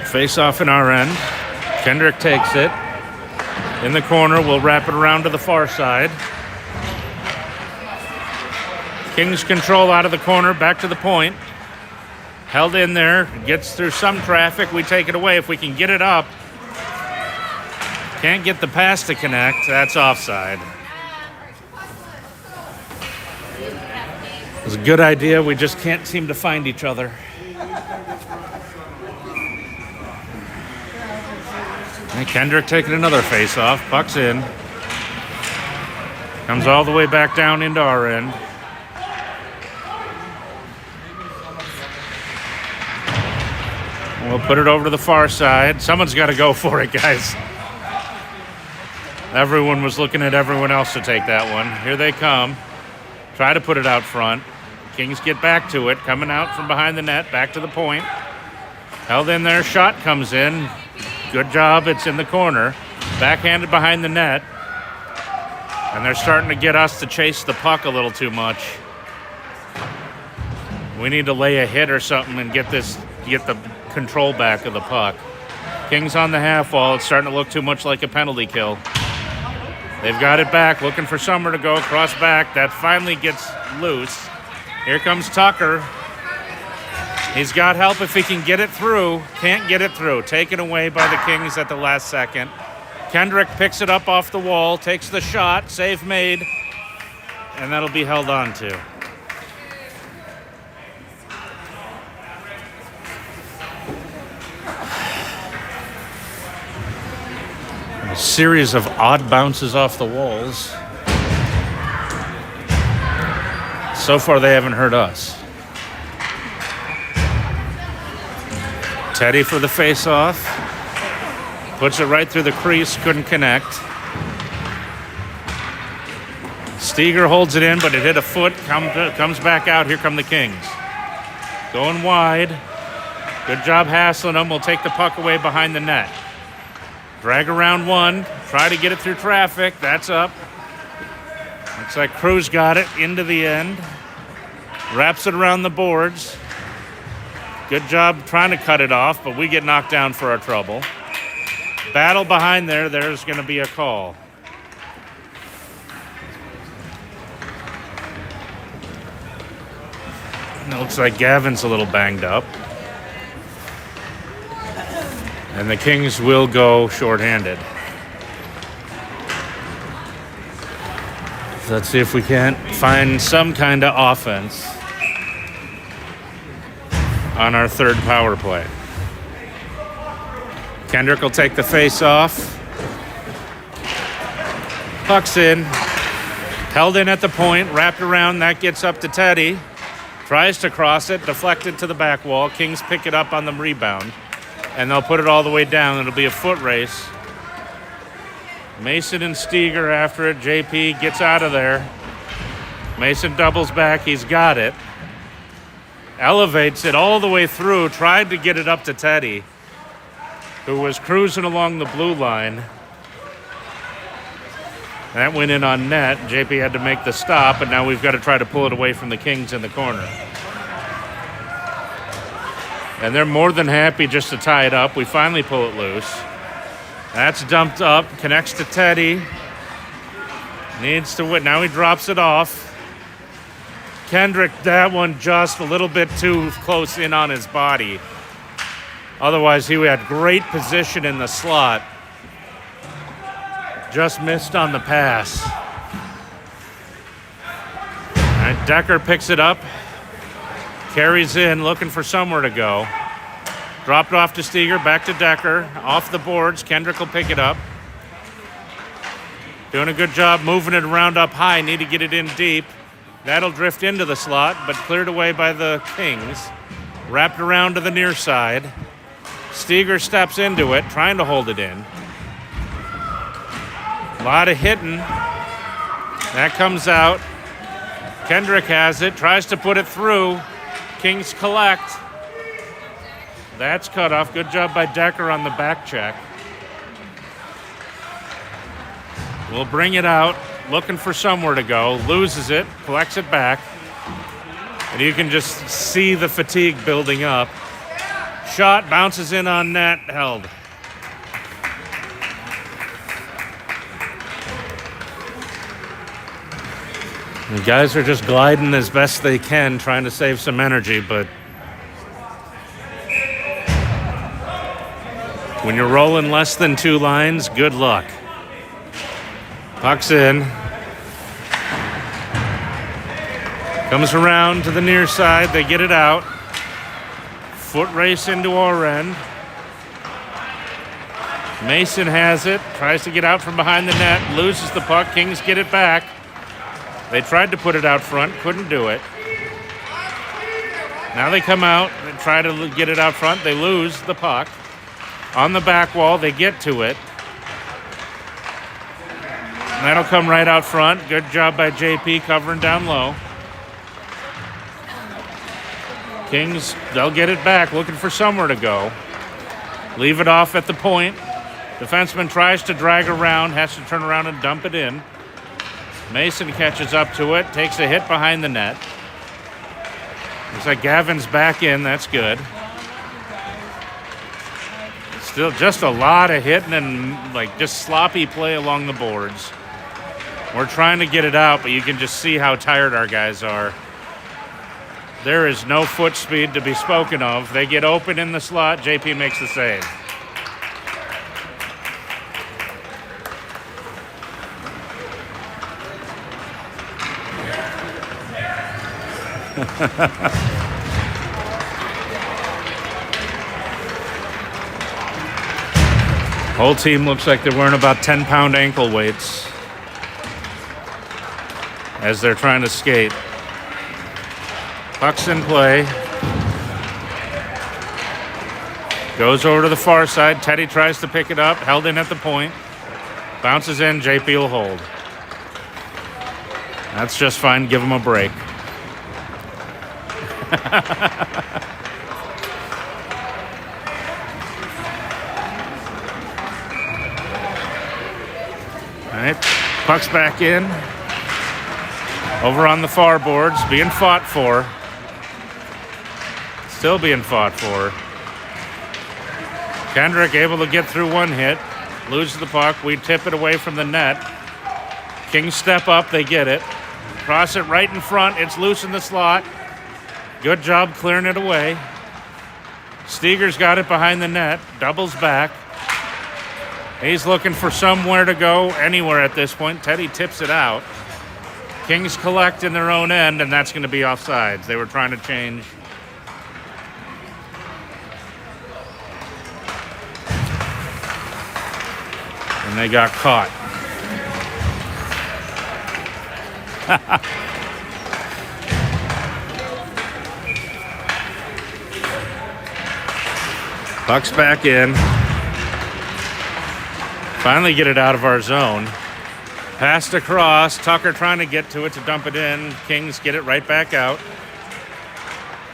Face off in our end. Kendrick takes it. In the corner, we'll wrap it around to the far side. Kings control out of the corner, back to the point. Held in there, gets through some traffic. We take it away if we can get it up. Can't get the pass to connect. That's offside. It was a good idea. We just can't seem to find each other. And Kendrick taking another face-off. Puck's in. Comes all the way back down into our end. We'll put it over to the far side. Someone's got to go for it, guys. Everyone was looking at everyone else to take that one. Here they come. Try to put it out front. Kings get back to it. Coming out from behind the net. Back to the point. Held in there. Shot comes in. Good job. It's in the corner. Backhanded behind the net. And they're starting to get us to chase the puck a little too much. We need to lay a hit or something and get the control back of the puck. Kings on the half wall. It's starting to look too much like a penalty kill. They've got it back, looking for Summer to go cross back. That finally gets loose. Here comes Tucker. He's got help if he can get it through. Can't get it through. Taken away by the Kings at the last second. Kendrick picks it up off the wall, takes the shot, save made, and that'll be held on to. A series of odd bounces off the walls. So far, they haven't hurt us. Teddy for the face-off. Puts it right through the crease, couldn't connect. Steger holds it in, but it hit a foot, comes back out. Here come the Kings. Going wide. Good job hassling them. We'll take the puck away behind the net. Drag around one, try to get it through traffic. That's up. Looks like Cruz got it into the end. Wraps it around the boards. Good job trying to cut it off, but we get knocked down for our trouble. Battle behind there. There's going to be a call. It looks like Gavin's a little banged up. And the Kings will go shorthanded. So let's see if we can't find some kind of offense on our third power play. Kendrick will take the face off. Puck's in. Held in at the point, wrapped around. That gets up to Teddy. Tries to cross it, deflected to the back wall. Kings pick it up on the rebound. And they'll put it all the way down. It'll be a foot race. Mason and Steger after it. JP gets out of there. Mason doubles back. He's got it. Elevates it all the way through. Tried to get it up to Teddy, who was cruising along the blue line. That went in on net. JP had to make the stop, and now we've got to try to pull it away from the Kings in the corner. And they're more than happy just to tie it up. We finally pull it loose. That's dumped up, connects to Teddy. Needs to win. Now he drops it off. Kendrick, that one just a little bit too close in on his body. Otherwise, he had great position in the slot. Just missed on the pass. All right, Decker picks it up. Carries in, looking for somewhere to go. Dropped off to Steger, back to Decker. Off the boards, Kendrick will pick it up. Doing a good job moving it around up high. Need to get it in deep. That'll drift into the slot, but cleared away by the Kings. Wrapped around to the near side. Steger steps into it, trying to hold it in. A lot of hitting. That comes out. Kendrick has it, tries to put it through. Kings collect. That's cut off. Good job by Decker on the back check. We'll bring it out, looking for somewhere to go. Loses it, collects it back. And you can just see the fatigue building up. Shot, bounces in on net, held. The guys are just gliding as best they can, trying to save some energy, but when you're rolling less than 2 lines, good luck. Puck's in. Comes around to the near side. They get it out. Foot race into our end. Mason has it, tries to get out from behind the net, loses the puck. Kings get it back. They tried to put it out front, couldn't do it. Now they come out and try to get it out front. They lose the puck. On the back wall, they get to it. And that'll come right out front. Good job by JP covering down low. Kings, they'll get it back, looking for somewhere to go. Leave it off at the point. Defenseman tries to drag around, has to turn around and dump it in. Mason catches up to it, takes a hit behind the net. Looks like Gavin's back in, that's good. Still just a lot of hitting and like just sloppy play along the boards. We're trying to get it out, but you can just see how tired our guys are. There is no foot speed to be spoken of. They get open in the slot. JP makes the save. Whole team looks like they're wearing about 10-pound ankle weights as they're trying to skate. Puck's in play. Goes over to the far side. Teddy tries to pick it up. Held in at the point. Bounces in. JP will hold. That's just fine. Give him a break. All right. Puck's back in. Over on the far boards. Being fought for. Still being fought for. Kendrick able to get through one hit. Loses the puck. We tip it away from the net. Kings step up. They get it. Cross it right in front. It's loose in the slot. Good job clearing it away. Steger's got it behind the net. Doubles back. He's looking for somewhere to go. Anywhere at this point. Teddy tips it out. Kings collect in their own end, and that's going to be offsides. They were trying to change. And they got caught. Puck's back in. Finally get it out of our zone. Passed across. Tucker trying to get to it to dump it in. Kings get it right back out.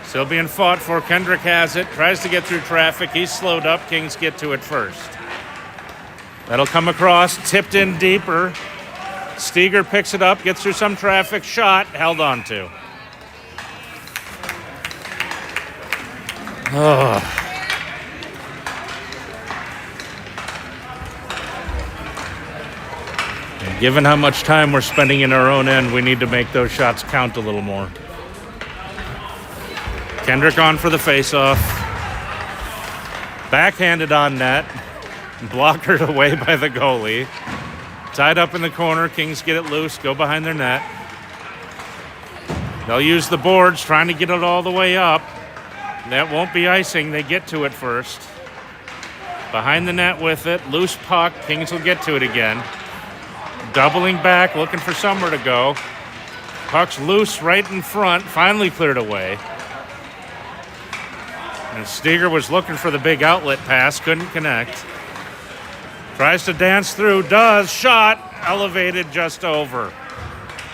Still being fought for. Kendrick has it. Tries to get through traffic. He's slowed up. Kings get to it first. That'll come across. Tipped in deeper. Steger picks it up. Gets through some traffic. Shot. Held on to. Oh. Given how much time we're spending in our own end, we need to make those shots count a little more. Kendrick on for the faceoff. Backhanded on net. Blockered away by the goalie. Tied up in the corner. Kings get it loose. Go behind their net. They'll use the boards, trying to get it all the way up. That won't be icing. They get to it first. Behind the net with it. Loose puck. Kings will get to it again. Doubling back, looking for somewhere to go. Puck's loose right in front, finally cleared away. And Steger was looking for the big outlet pass, couldn't connect. Tries to dance through, does, shot, elevated just over.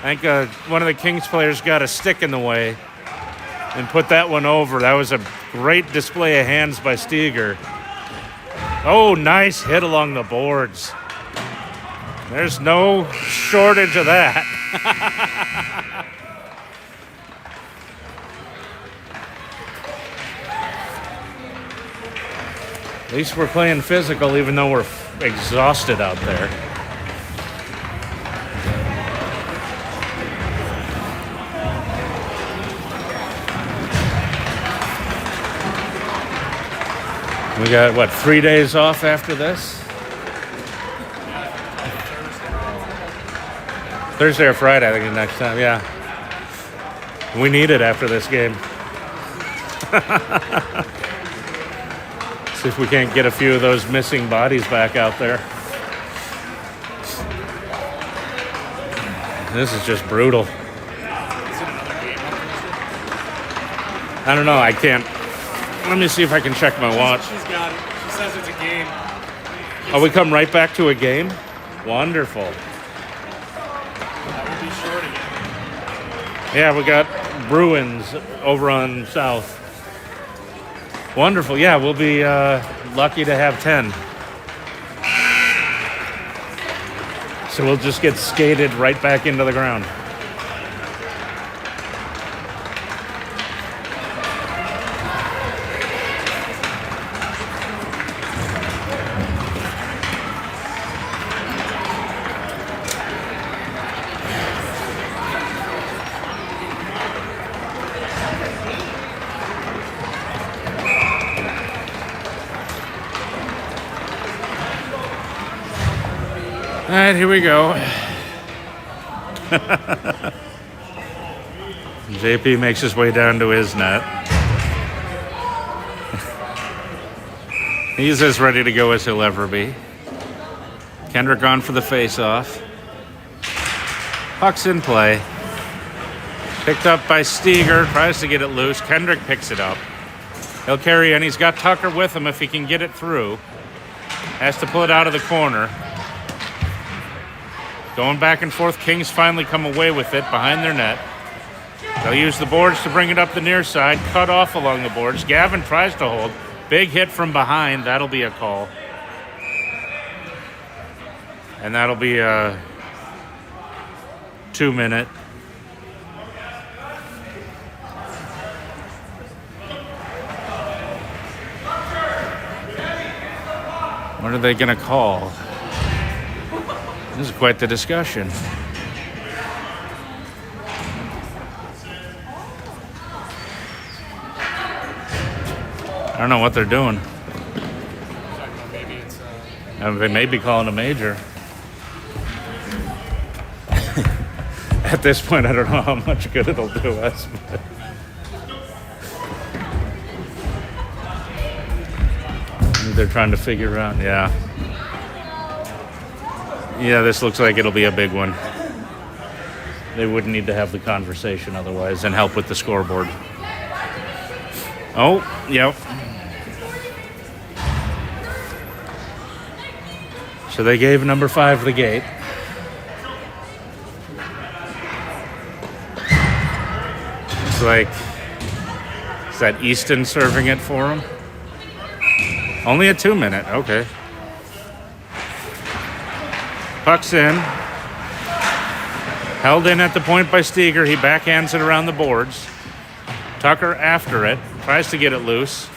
I think one of the Kings players got a stick in the way and put that one over. That was a great display of hands by Steger. Oh, nice hit along the boards. There's no shortage of that. At least we're playing physical, even though we're exhausted out there. We got, 3 days off after this? Thursday or Friday, I think, the next time, yeah. We need it after this game. See if we can't get a few of those missing bodies back out there. This is just brutal. I don't know. I can't. Let me see if I can check my watch. She's got it. She says it's a game. Oh, we come right back to a game? Wonderful. That will be short again. Yeah, we got Bruins over on South. Wonderful. Yeah, we'll be lucky to have 10. So we'll just get skated right back into the ground. All right, here we go. JP makes his way down to his net. He's as ready to go as he'll ever be. Kendrick on for the face-off. Puck's in play. Picked up by Steger, tries to get it loose. Kendrick picks it up. He'll carry in. He's got Tucker with him if he can get it through. Has to pull it out of the corner. Going back and forth, Kings finally come away with it behind their net. They'll use the boards to bring it up the near side, cut off along the boards. Gavin tries to hold. Big hit from behind. That'll be a call. And that'll be a 2-minute. What are they going to call? This is quite the discussion. I don't know what they're doing. Maybe it's They may be calling a major. At this point, I don't know how much good it'll do us. But they're trying to figure out, yeah. Yeah, this looks like it'll be a big one. They wouldn't need to have the conversation otherwise and help with the scoreboard. Oh, yep. So they gave number 5 the gate. It's like, is that Easton serving it for him? Only a 2-minute, okay. Puck's in. Held in at the point by Steger. He backhands it around the boards. Tucker after it. Tries to get it loose.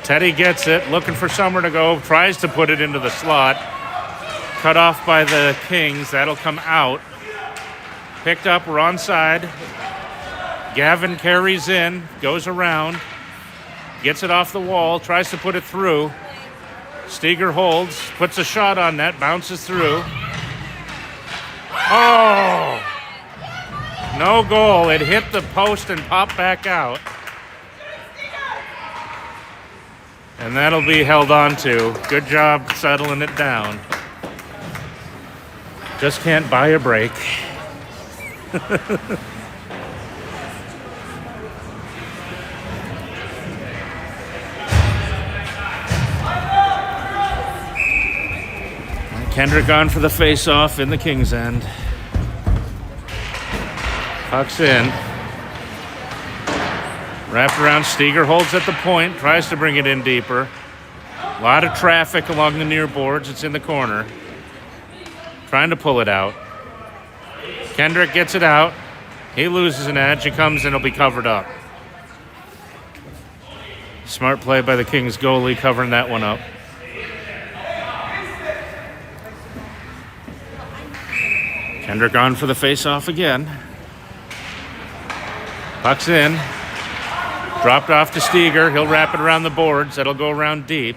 Teddy gets it. Looking for somewhere to go. Tries to put it into the slot. Cut off by the Kings. That'll come out. Picked up. We're onside. Gavin carries in. Goes around. Gets it off the wall. Tries to put it through. Steger holds, puts a shot on net, bounces through. Oh! No goal. It hit the post and popped back out. And that'll be held on to. Good job settling it down. Just can't buy a break. Kendrick on for the face-off in the Kings' end. Puck's in. Wrapped around. Steger holds at the point. Tries to bring it in deeper. A lot of traffic along the near boards. It's in the corner. Trying to pull it out. Kendrick gets it out. He loses an edge. He comes and it'll be covered up. Smart play by the Kings goalie covering that one up. Kendrick on for the face-off again. Puck's in. Dropped off to Steger. He'll wrap it around the boards. That'll go around deep.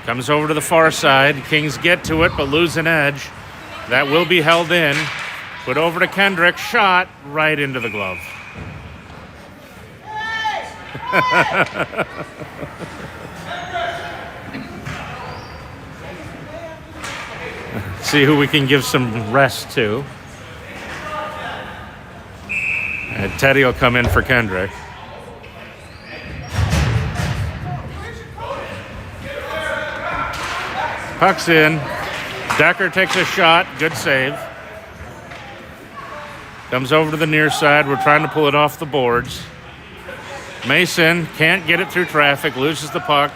Comes over to the far side. Kings get to it, but lose an edge. That will be held in. Put over to Kendrick. Shot right into the glove. See who we can give some rest to. And Teddy will come in for Kendrick. Puck's in. Decker takes a shot. Good save. Comes over to the near side. We're trying to pull it off the boards. Mason can't get it through traffic. Loses the puck.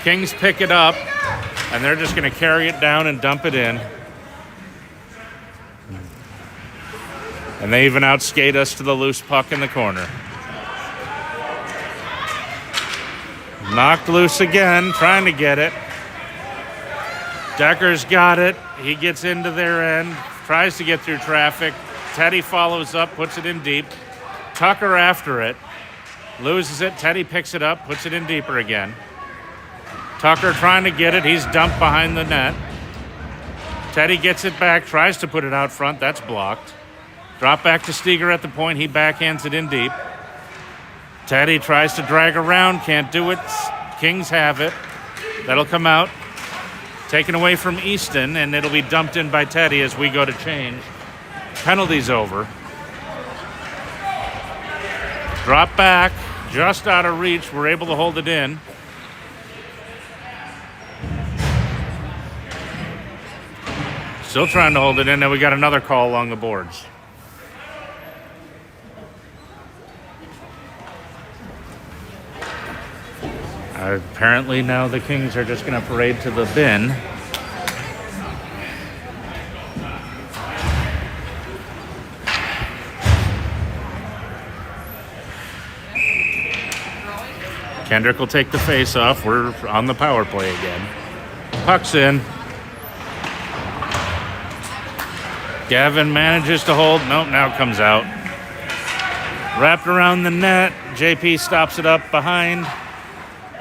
Kings pick it up. And they're just going to carry it down and dump it in. And they even outskate us to the loose puck in the corner. Knocked loose again, trying to get it. Decker's got it. He gets into their end, tries to get through traffic. Teddy follows up, puts it in deep. Tucker after it. Loses it. Teddy picks it up, puts it in deeper again. Tucker trying to get it. He's dumped behind the net. Teddy gets it back, tries to put it out front. That's blocked. Drop back to Steger at the point. He backhands it in deep. Teddy tries to drag around. Can't do it. Kings have it. That'll come out. Taken away from Easton, and it'll be dumped in by Teddy as we go to change. Penalty's over. Drop back. Just out of reach. We're able to hold it in. Still trying to hold it in. Now we got another call along the boards. Apparently now the Kings are just going to parade to the bin. Kendrick will take the face off. We're on the power play again. Puck's in. Gavin manages to hold. Nope, now it comes out. Wrapped around the net. JP stops it up behind.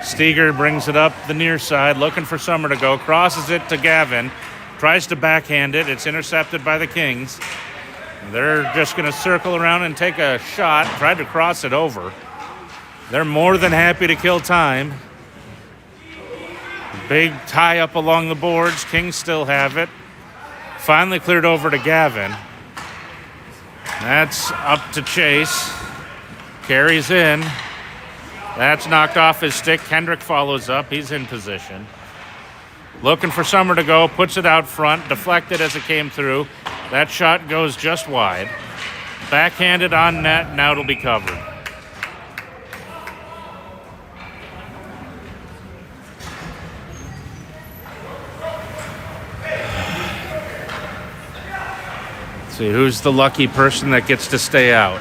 Steger brings it up the near side, looking for Summer to go. Crosses it to Gavin. Tries to backhand it. It's intercepted by the Kings. They're just going to circle around and take a shot. Tried to cross it over. They're more than happy to kill time. Big tie up along the boards. Kings still have it. Finally cleared over to Gavin. That's up to Chase. Carries in. That's knocked off his stick. Kendrick follows up. He's in position. Looking for Summer to go. Puts it out front. Deflected as it came through. That shot goes just wide. Backhanded on net. Now it'll be covered. Let's see, who's the lucky person that gets to stay out?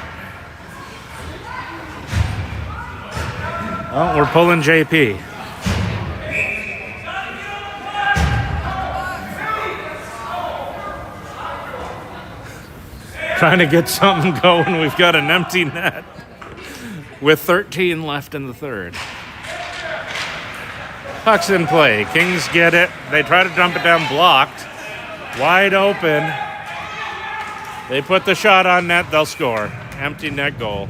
Oh, we're pulling JP. Trying to get something going. We've got an empty net with 13 left in the third. Puck's in play. Kings get it. They try to dump it down, blocked. Wide open. They put the shot on net. They'll score. Empty net goal.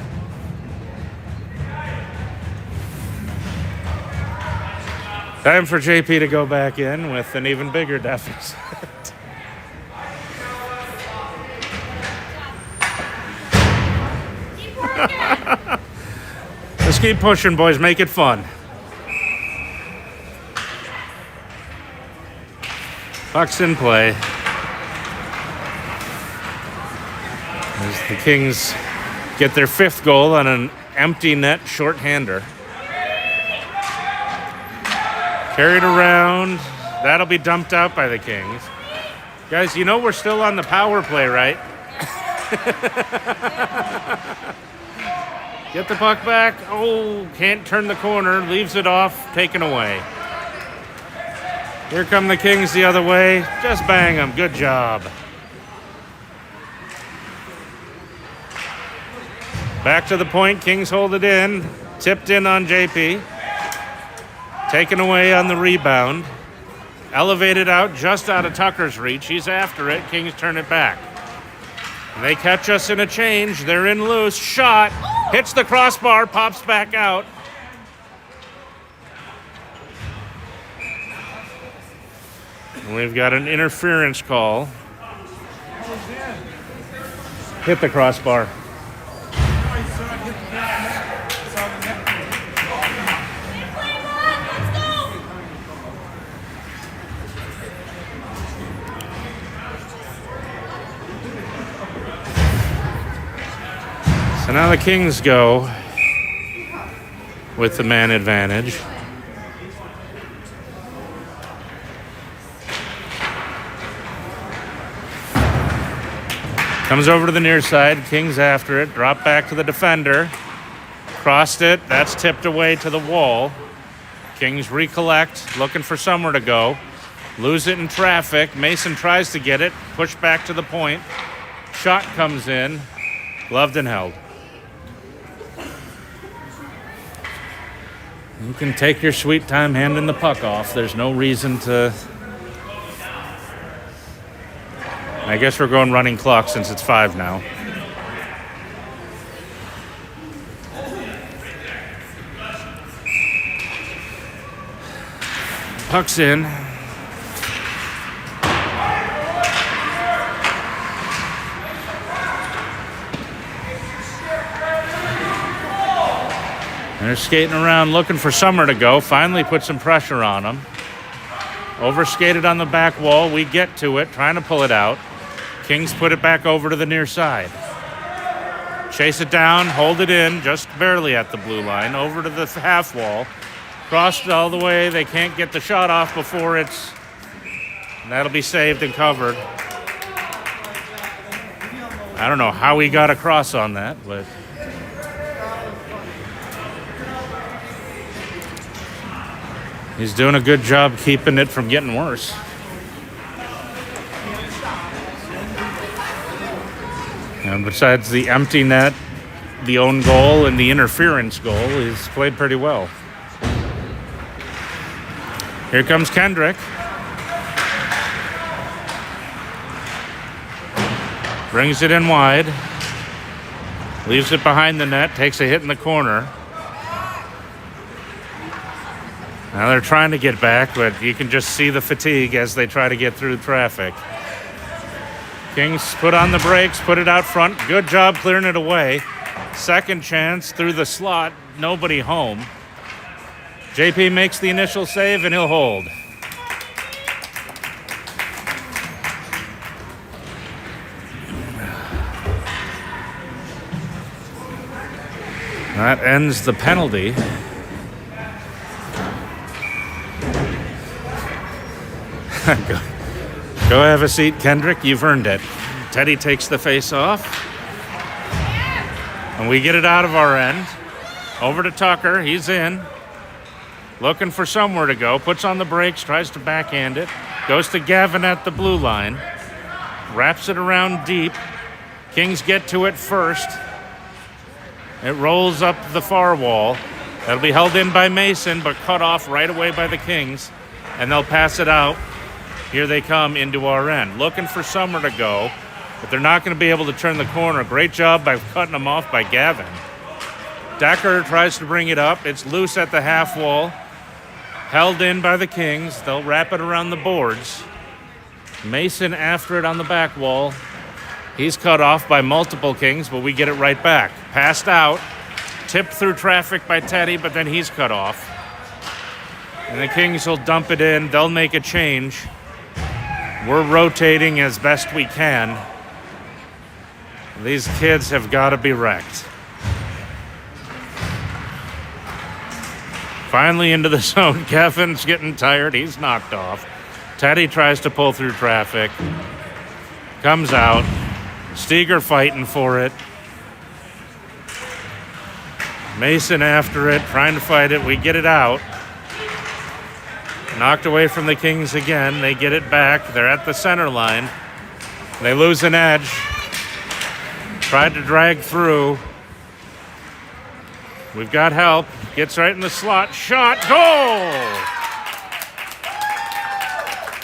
Time for JP to go back in with an even bigger deficit. Let's keep pushing, boys. Make it fun. Puck's in play. As the Kings get their fifth goal on an empty net shorthander. Carried around. That'll be dumped out by the Kings. Guys, you know we're still on the power play, right? Get the puck back. Oh, can't turn the corner. Leaves it off. Taken away. Here come the Kings the other way. Just bang them. Good job. Back to the point. Kings hold it in. Tipped in on JP. Taken away on the rebound. Elevated out just out of Tucker's reach. He's after it. Kings turn it back. They catch us in a change. They're in loose. Shot. Hits the crossbar. Pops back out. We've got an interference call. Hit the crossbar. So now the Kings go with the man advantage. Comes over to the near side. Kings after it. Drop back to the defender. Crossed it. That's tipped away to the wall. Kings recollect, looking for somewhere to go. Lose it in traffic. Mason tries to get it. Push back to the point. Shot comes in. Gloved and held. You can take your sweet time handing the puck off. There's no reason to... I guess we're going running clock since it's 5 now. Puck's in. They're skating around looking for somewhere to go. Finally put some pressure on them. Overskated on the back wall. We get to it, trying to pull it out. Kings put it back over to the near side. Chase it down, hold it in, just barely at the blue line, over to the half wall. Crossed all the way. They can't get the shot off before it's... That'll be saved and covered. I don't know how he got across on that, but... He's doing a good job keeping it from getting worse. And besides the empty net, the own goal, and the interference goal, he's played pretty well. Here comes Kendrick. Brings it in wide. Leaves it behind the net, takes a hit in the corner. Now they're trying to get back, but you can just see the fatigue as they try to get through traffic. Kings put on the brakes, put it out front. Good job clearing it away. Second chance through the slot. Nobody home. JP makes the initial save, and he'll hold. That ends the penalty. Go have a seat, Kendrick. You've earned it. Teddy takes the face off. And we get it out of our end. Over to Tucker. He's in. Looking for somewhere to go. Puts on the brakes. Tries to backhand it. Goes to Gavin at the blue line. Wraps it around deep. Kings get to it first. It rolls up the far wall. That'll be held in by Mason, but cut off right away by the Kings. And they'll pass it out. Here they come into our end. Looking for somewhere to go, but they're not going to be able to turn the corner. Great job by cutting them off by Gavin. Decker tries to bring it up. It's loose at the half wall. Held in by the Kings. They'll wrap it around the boards. Mason after it on the back wall. He's cut off by multiple Kings, but we get it right back. Passed out. Tipped through traffic by Teddy, but then he's cut off. And the Kings will dump it in. They'll make a change. We're rotating as best we can. These kids have got to be wrecked. Finally into the zone. Kevin's getting tired. He's knocked off. Teddy tries to pull through traffic. Comes out. Steger fighting for it. Mason after it, trying to fight it. We get it out. Knocked away from the Kings again. They get it back. They're at the center line. They lose an edge. Tried to drag through. We've got help. Gets right in the slot. Shot. Goal!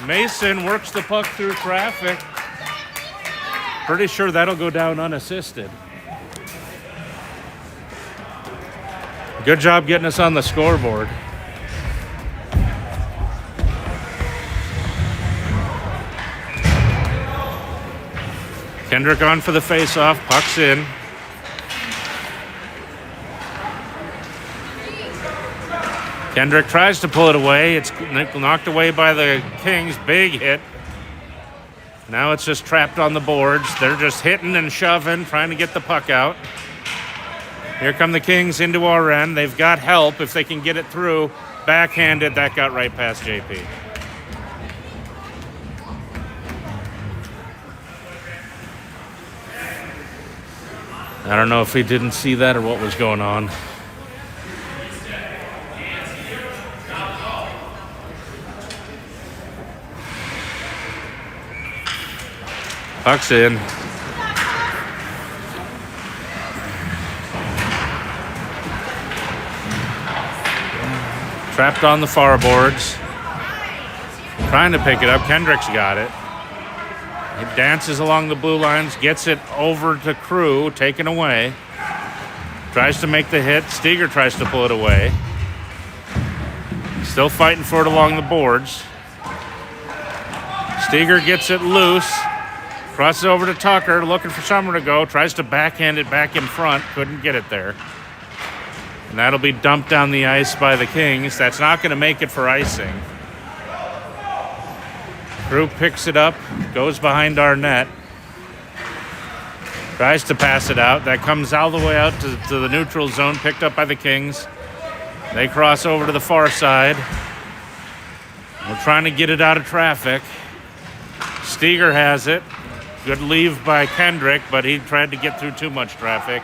Mason works the puck through traffic. Pretty sure that'll go down unassisted. Good job getting us on the scoreboard. Kendrick on for the face-off. Puck's in. Kendrick tries to pull it away. It's knocked away by the Kings. Big hit. Now it's just trapped on the boards. They're just hitting and shoving, trying to get the puck out. Here come the Kings into our end. They've got help if they can get it through. Backhanded, that got right past JP. I don't know if he didn't see that or what was going on. Puck's in. Trapped on the far boards. Trying to pick it up. Kendrick's got it. He dances along the blue lines, gets it over to Crew, taken away. Tries to make the hit. Steger tries to pull it away. Still fighting for it along the boards. Steger gets it loose. Crosses over to Tucker, looking for somewhere to go. Tries to backhand it back in front. Couldn't get it there. And that'll be dumped down the ice by the Kings. That's not going to make it for icing. Crew picks it up, goes behind our net. Tries to pass it out. That comes all the way out to the neutral zone, picked up by the Kings. They cross over to the far side. We're trying to get it out of traffic. Steger has it. Good leave by Kendrick, but he tried to get through too much traffic.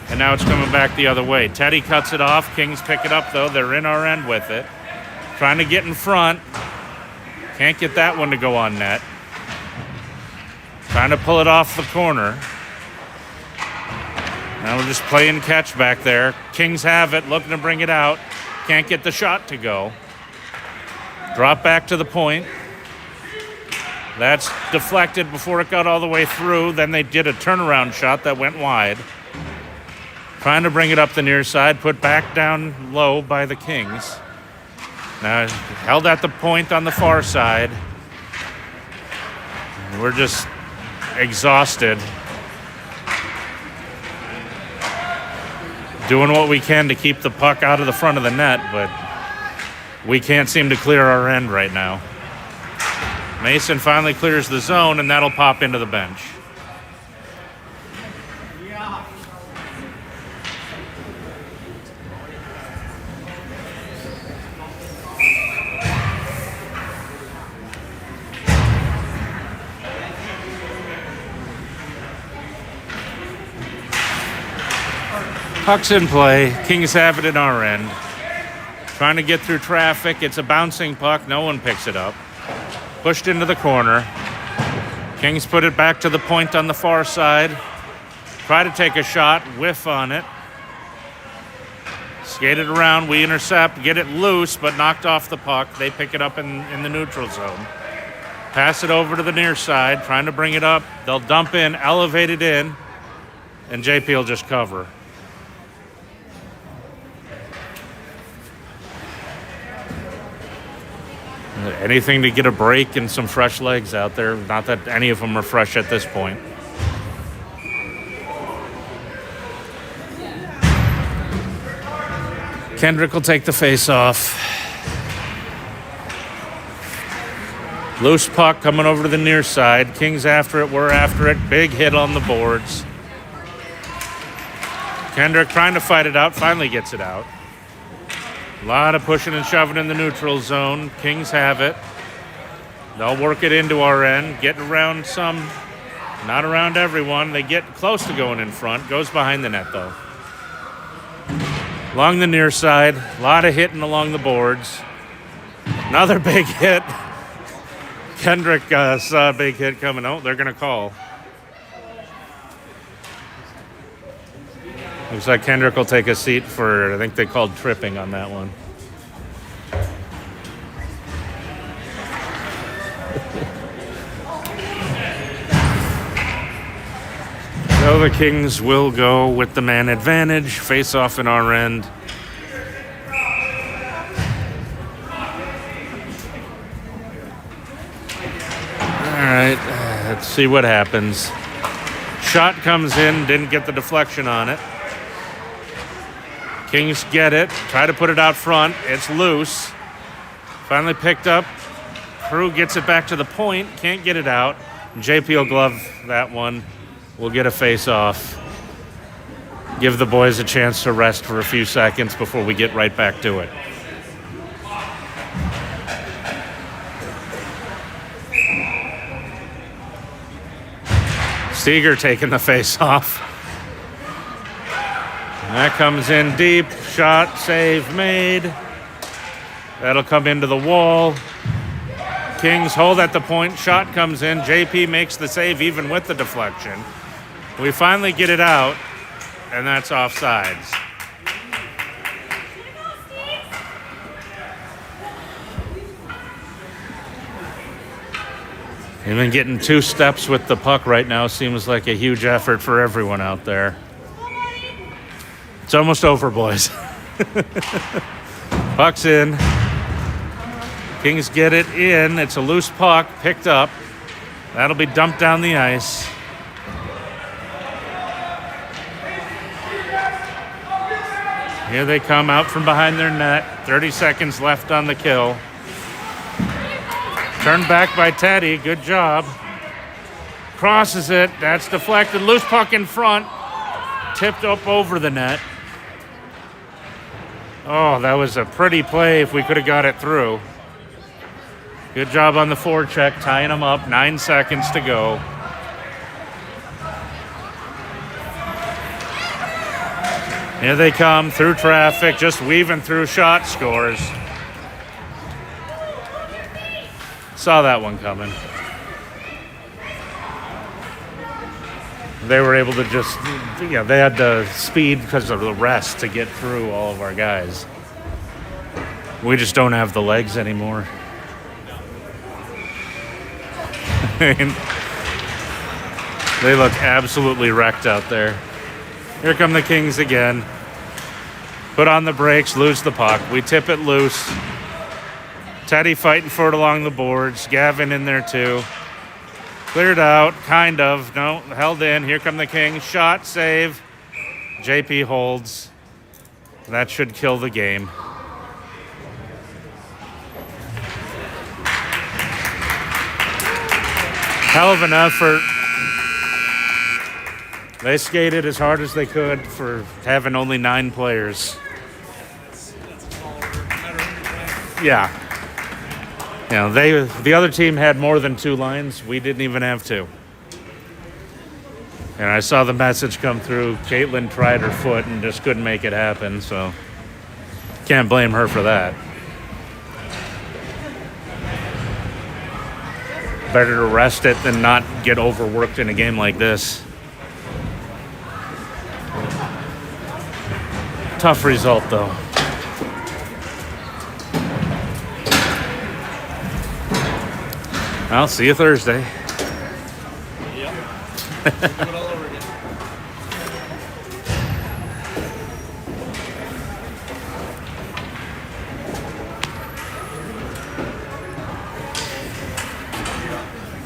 And now it's coming back the other way. Teddy cuts it off. Kings pick it up, though. They're in our end with it. Trying to get in front. Can't get that one to go on net. Trying to pull it off the corner. Now we're just playing catch back there. Kings have it, looking to bring it out. Can't get the shot to go. Drop back to the point. That's deflected before it got all the way through. Then they did a turnaround shot that went wide. Trying to bring it up the near side, put back down low by the Kings. Now held at the point on the far side. We're just exhausted. Doing what we can to keep the puck out of the front of the net, but we can't seem to clear our end right now. Mason finally clears the zone, and that'll pop into the bench. Puck's in play. Kings have it in our end. Trying to get through traffic. It's a bouncing puck. No one picks it up. Pushed into the corner. Kings put it back to the point on the far side. Try to take a shot. Whiff on it. Skated around. We intercept. Get it loose, but knocked off the puck. They pick it up in the neutral zone. Pass it over to the near side. Trying to bring it up. They'll dump in, elevate it in, and JP will just cover. Anything to get a break and some fresh legs out there. Not that any of them are fresh at this point. Kendrick will take the face-off. Loose puck coming over to the near side. Kings after it. We're after it. Big hit on the boards. Kendrick trying to fight it out. Finally gets it out. A lot of pushing and shoving in the neutral zone. Kings have it. They'll work it into our end. Get around some. Not around everyone. They get close to going in front. Goes behind the net, though. Along the near side. A lot of hitting along the boards. Another big hit. Kendrick saw a big hit coming. Oh, they're going to call. Looks like Kendrick will take a seat for, I think they called tripping on that one. So the Kings will go with the man advantage, face off in our end. All right, Let's see what happens. Shot comes in, didn't get the deflection on it. Kings get it, try to put it out front. It's loose. Finally picked up. Crew gets it back to the point, can't get it out. JP will glove that one. We'll get a face-off. Give the boys a chance to rest for a few seconds before we get right back to it. Steger taking the face-off. That comes in deep. Shot, save made. That'll come into the wall. Kings hold at the point. Shot comes in. JP makes the save even with the deflection. We finally get it out, and that's offsides. Even getting 2 steps with the puck right now seems like a huge effort for everyone out there. It's almost over, boys. Puck's in. Kings get it in. It's a loose puck, picked up. That'll be dumped down the ice. Here they come out from behind their net. 30 seconds left on the kill. Turned back by Teddy. Good job. Crosses it. That's deflected. Loose puck in front. Tipped up over the net. Oh, that was a pretty play if we could have got it through. Good job on the forecheck, tying them up. 9 seconds to go. Here they come through traffic, just weaving through shot, scores. Saw that one coming. They were able to just, they had the speed because of the rest to get through all of our guys. We just don't have the legs anymore. They look absolutely wrecked out there. Here come the Kings again. Put on the brakes, lose the puck. We tip it loose. Teddy fighting for it along the boards. Gavin in there too. Cleared out, kind of. No, held in. Here come the Kings. Shot, save. JP holds. That should kill the game. Hell of an effort. They skated as hard as they could for having only 9 players. Yeah. You know, the other team had more than 2 lines. We didn't even have 2. And I saw the message come through. Caitlin tried her foot and just couldn't make it happen, so can't blame her for that. Better to rest it than not get overworked in a game like this. Tough result, though. I'll see you Thursday. Yep.